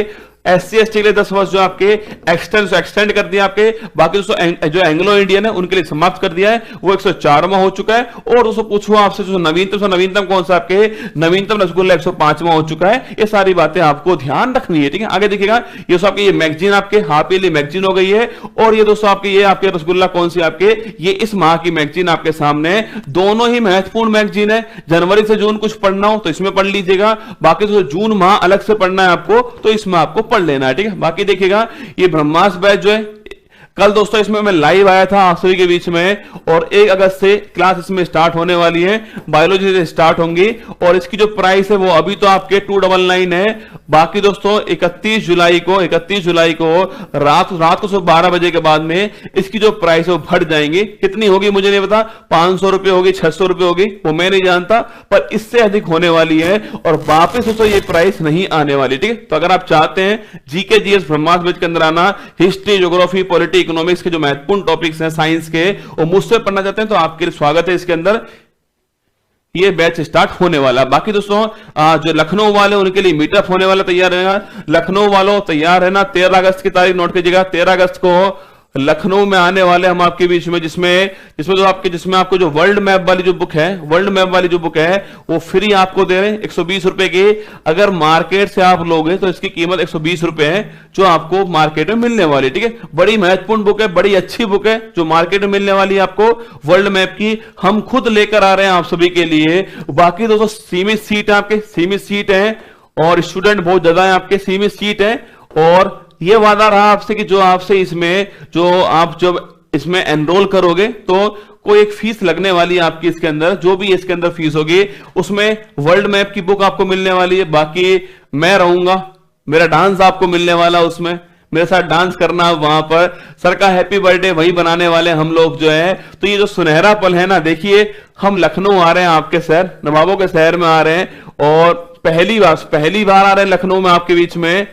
एससी एसटी के लिए 10 वर्ष जो आपके एक्सटेंड कर दिया आपके, बाकी दोस्तों जो एंग्लो इंडियन है उनके लिए समाप्त कर दिया है, वो 104वां हो चुका है। और दोस्तों पूछो आपसे जो नवीनतम कौन सा आपके नवीनतम रसगुल्ला 105वां हो चुका है। ये सारी बातें आपको ध्यान रखनी है, ठीक है। आगे देखिएगा ये आपके ये मैगजीन आपके हाफ ईयरली मैगजीन हो गई है, और ये दोस्तों आपके ये आपके रसगुल्ला कौन सी आपके ये इस माह की मैगजीन आपके सामने है। दोनों ही महत्वपूर्ण मैगजीन है, जनवरी से जून कुछ पढ़ना हो तो इसमें पढ़ लीजिएगा, बाकी तो जून माह अलग से पढ़ना है आपको तो इसमें आपको पढ़ लेना है, ठीक है। बाकी देखिएगा ये ब्रह्मास्त्र बैच जो है कल दोस्तों इसमें मैं लाइव आया था आप सभी के बीच में, और 1 अगस्त से क्लास इसमें स्टार्ट होने वाली है, बायोलॉजी से स्टार्ट होंगी, और इसकी जो प्राइस है वो अभी तो आपके 299 है। बाकी दोस्तों 31 जुलाई को रात को सुबह 12 बजे के बाद में इसकी जो प्राइस है वो बढ़ जाएंगी। कितनी होगी मुझे नहीं पता, 500 रुपए होगी, 600 रुपए होगी, वो मैं नहीं जानता, पर इससे अधिक होने वाली है, और वापस दोस्तों ये प्राइस नहीं आने वाली, ठीक है। तो अगर आप चाहते हैं जीके जीएस ब्रह्मास्त्र बैच के अंदर आना, हिस्ट्री, ज्योग्राफी, पॉलिटी, इकोनॉमिक्स के जो महत्वपूर्ण टॉपिक्स हैं साइंस के, वो मुझसे पढ़ना चाहते हैं तो आपके लिए स्वागत है इसके अंदर, ये बैच स्टार्ट होने वाला। बाकी दोस्तों जो लखनऊ वाले उनके लिए मीटअप होने वाला, तैयार रहना लखनऊ वालों, तैयार रहना। 13 अगस्त की तारीख नोट कीजिएगा, 13 अगस्त को लखनऊ में आने वाले हम आपके बीच में, जिसमें आपको जो वर्ल्ड मैप वाली जो बुक है वो फ्री आपको दे रहे हैं 120 रुपए की। अगर मार्केट से आप लोगे तो इसकी कीमत 120 रुपए है, जो आपको मार्केट में मिलने वाली, ठीक है। बड़ी महत्वपूर्ण बुक है, बड़ी अच्छी बुक है जो मार्केट में मिलने वाली है आपको वर्ल्ड मैप की, हम खुद लेकर आ रहे हैं आप सभी के लिए। बाकी दोस्तों सीमित सीट है, और स्टूडेंट बहुत ज्यादा है आपके, सीमित सीट है, और ये वादा रहा आपसे कि जो इसमें एनरोल करोगे तो कोई एक फीस लगने वाली है आपकी इसके अंदर, जो भी इसके अंदर फीस होगी उसमें वर्ल्ड मैप की बुक आपको मिलने वाली है। बाकी मैं रहूंगा, मेरा डांस आपको मिलने वाला, उसमें मेरे साथ डांस करना वहां पर, सर का हैप्पी बर्थडे वही बनाने वाले हम लोग जो है। तो ये जो सुनहरा पल है ना, देखिए हम लखनऊ आ रहे हैं, आपके शहर नवाबों के शहर में आ रहे हैं, और पहली बार आ रहे हैं लखनऊ में आपके बीच में,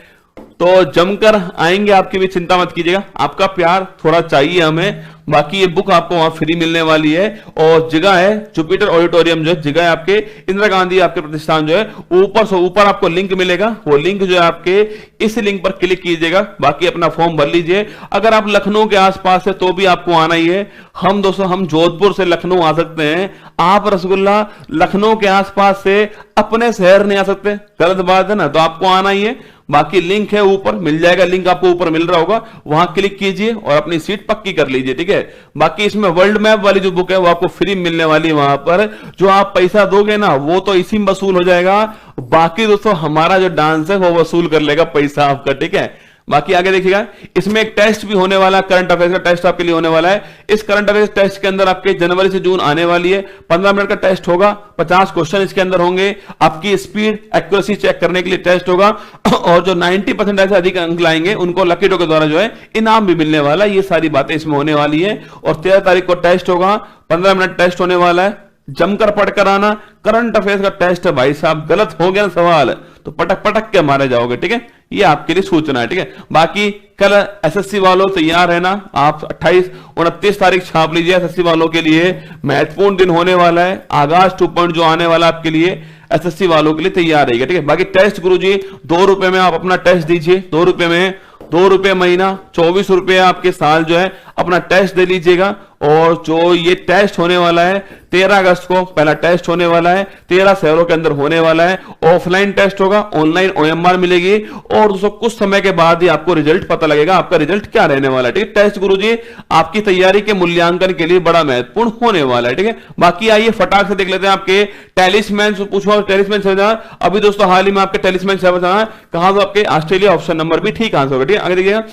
तो जमकर आएंगे आपके भी, चिंता मत कीजिएगा, आपका प्यार थोड़ा चाहिए हमें। बाकी ये बुक आपको वहां फ्री मिलने वाली है, और जगह है जुपिटर ऑडिटोरियम, जो है जगह है आपके इंदिरा गांधी आपके प्रतिष्ठान जो है, ऊपर आपको लिंक मिलेगा, वो लिंक जो है आपके इस लिंक पर क्लिक कीजिएगा, बाकी अपना फॉर्म भर लीजिए। अगर आप लखनऊ के आसपास है तो भी आपको आना ही है। हम दोस्तों हम जोधपुर से लखनऊ आ सकते हैं, आप रसगुल्ला लखनऊ के आसपास से अपने शहर नहीं आ सकते, गलत बात है ना, तो आपको आना ही है। बाकी लिंक है ऊपर मिल जाएगा, लिंक आपको ऊपर मिल रहा होगा, वहां क्लिक कीजिए और अपनी सीट पक्की कर लीजिए, ठीक है। है। बाकी इसमें वर्ल्ड मैप वाली जो बुक है वो आपको फ्री मिलने वाली है। वहां पर जो आप पैसा दोगे ना वो तो इसी में वसूल हो जाएगा, बाकी दोस्तों हमारा जो डांस है वो वसूल कर लेगा पैसा आपका, ठीक है। बाकी आगे देखिएगा, इसमें एक टेस्ट भी होने वाला है, करंट अफेयर्स का टेस्ट आपके लिए होने वाला है। इस करंट अफेयर्स टेस्ट के अंदर आपके जनवरी से जून आने वाली है, 15 मिनट का टेस्ट होगा, 50 क्वेश्चन इसके अंदर होंगे, आपकी स्पीड एक्यूरेसी चेक करने के लिए टेस्ट होगा, और जो 90% से अधिक अंक लाएंगे उनको लकी ड्रॉ के द्वारा जो है इनाम भी मिलने वाला है। ये सारी बातें इसमें होने वाली है। और 13 तारीख को टेस्ट होगा, 15 मिनट टेस्ट होने वाला है, जमकर पढ़कर आना। करंट अफेयर्स का टेस्ट है भाई साहब, गलत हो गया सवाल तो पटक पटक के मारे जाओगे, ठीक है। ये आपके लिए सूचना है, ठीक है। बाकी कल एसएससी वालों तैयार है ना, आप 28 29 तारीख छाप लीजिए। एसएससी वालों के लिए महत्वपूर्ण दिन होने वाला है, आगाज 2 जो आने वाला आपके लिए एसएससी वालों के लिए तैयार रहेगा, ठीक है। बाकी टेस्ट गुरुजी 2 रुपए में आप अपना टेस्ट दीजिए, 2 रुपए में, 2 रुपए महीना, 24 रुपए आपके साल जो है अपना टेस्ट दे लीजिएगा। और जो ये टेस्ट होने वाला है 13 अगस्त को पहला टेस्ट होने वाला है, 13 शहरों के अंदर होने वाला है। ऑफलाइन टेस्ट होगा, ऑनलाइन ओएमआर मिलेगी, और दोस्तों कुछ समय के बाद ही आपको रिजल्ट पता लगेगा आपका रिजल्ट क्या रहने वाला है, ठीक है। टेस्ट गुरुजी आपकी तैयारी के मूल्यांकन के लिए बड़ा महत्वपूर्ण होने वाला है, ठीक है। बाकी आइए फटाक से देख लेते हैं आपके टेलिस्मैन, पूछो टेलिस्मैन से अभी दोस्तों हाल ही में आपके टेलिस्मैन से कहां, तो आपके ऑस्ट्रेलिया ऑप्शन नंबर भी ठीक आंसर होगा, ठीक है। आगे देखिएगा,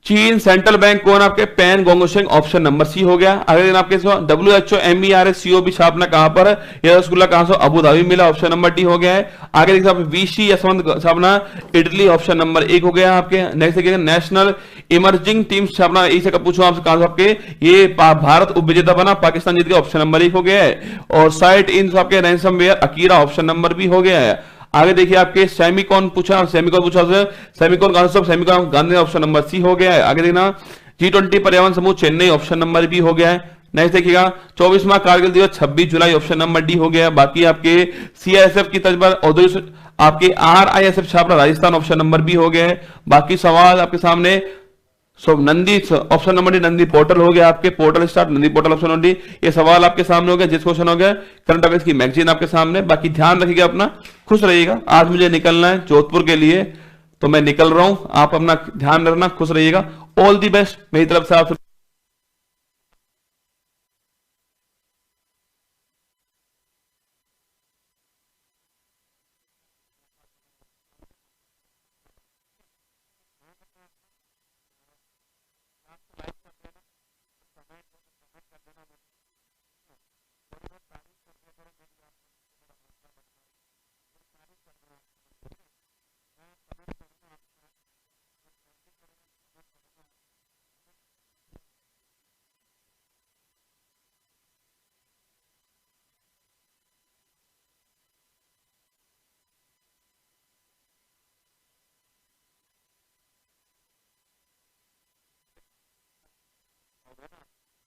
चीन सेंट्रल बैंक कौन, आपके पैन गोंगोशेंग ऑप्शन नंबर सी हो गया। अगले दिन आपके WHO MERS COB छापना कहां पर, यह रसगुल्ला कहां से, अबू धाबी मिला, ऑप्शन नंबर डी हो गया है। आगे देखिए VC यशवंत छापना इटली, ऑप्शन नंबर 1 हो गया आपके। नेक्स्ट देखिए नेशनल इमर्जिंग टीम छापना, इसे कब पूछो आपसे कहां से, आपके ये भारत उपविजेता बना, पाकिस्तान जीत गया, ऑप्शन नंबर 1 हो गया है। और साइट इन आपके रैंसमवेयर अकीरा, ऑप्शन नंबर भी हो गया है। आगे देखिए आपके सेमिकॉन पूछा, सेमिकॉन कहां से, Semicon Gandhi, option number C हो गया है। आगे देखना G20 पर्यावरण समूह चेन्नई, ऑप्शन नंबर बी हो गया है। नेक्स्ट देखिएगा 24वां कारगिल दिवस 26 जुलाई, ऑप्शन नंबर डी हो गया है। बाकी आपके CISF की तर्ज पर औद्योगिक आपके RISF छापना राजस्थान, ऑप्शन नंबर बी हो गया है। बाकी सवाल आपके सामने Nandi, option number D Nandi portal हो गया, आपके portal start Nandi portal, option number D. ये सवाल आपके सामने हो गया, जिस क्वेश्चन हो गया करंट अफेयर्स की मैगजीन आपके सामने। बाकी ध्यान रखिएगा अपना, खुश रहिएगा। आज मुझे निकलना है जोधपुर के लिए, तो मैं निकल रहा हूं, आप अपना ध्यान रखना, खुश रहिएगा। ऑल दी बेस्ट मेरी तरफ से आप।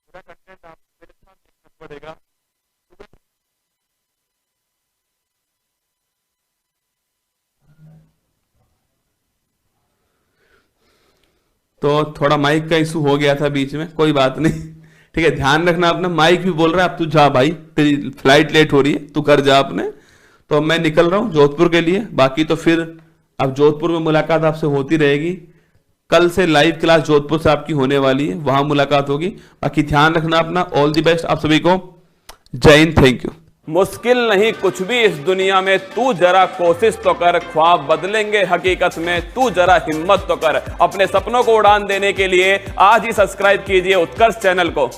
पूरा कंटेंट आप मेरे साथ देखना पड़ेगा। तो थोड़ा माइक का इशू हो गया था बीच में, कोई बात नहीं, ठीक है। ध्यान रखना अपना, माइक भी बोल रहा है अब तू जा भाई, तेरी फ्लाइट लेट हो रही है, तू कर जा अपने। तो मैं निकल रहा हूं जोधपुर के लिए। बाकी तो फिर अब जोधपुर में मुलाकात आपसे होती रहेगी। कल से लाइव क्लास जोधपुर से आपकी होने वाली है, वहां मुलाकात होगी। बाकी ध्यान रखना अपना। ऑल द बेस्ट आप सभी को। जय हिंद, थैंक यू। मुश्किल नहीं कुछ भी इस दुनिया में, तू जरा कोशिश तो कर, ख्वाब बदलेंगे हकीकत में, तू जरा हिम्मत तो कर। अपने सपनों को उड़ान देने के लिए आज ही सब्सक्राइब कीजिए उत्कर्ष चैनल को।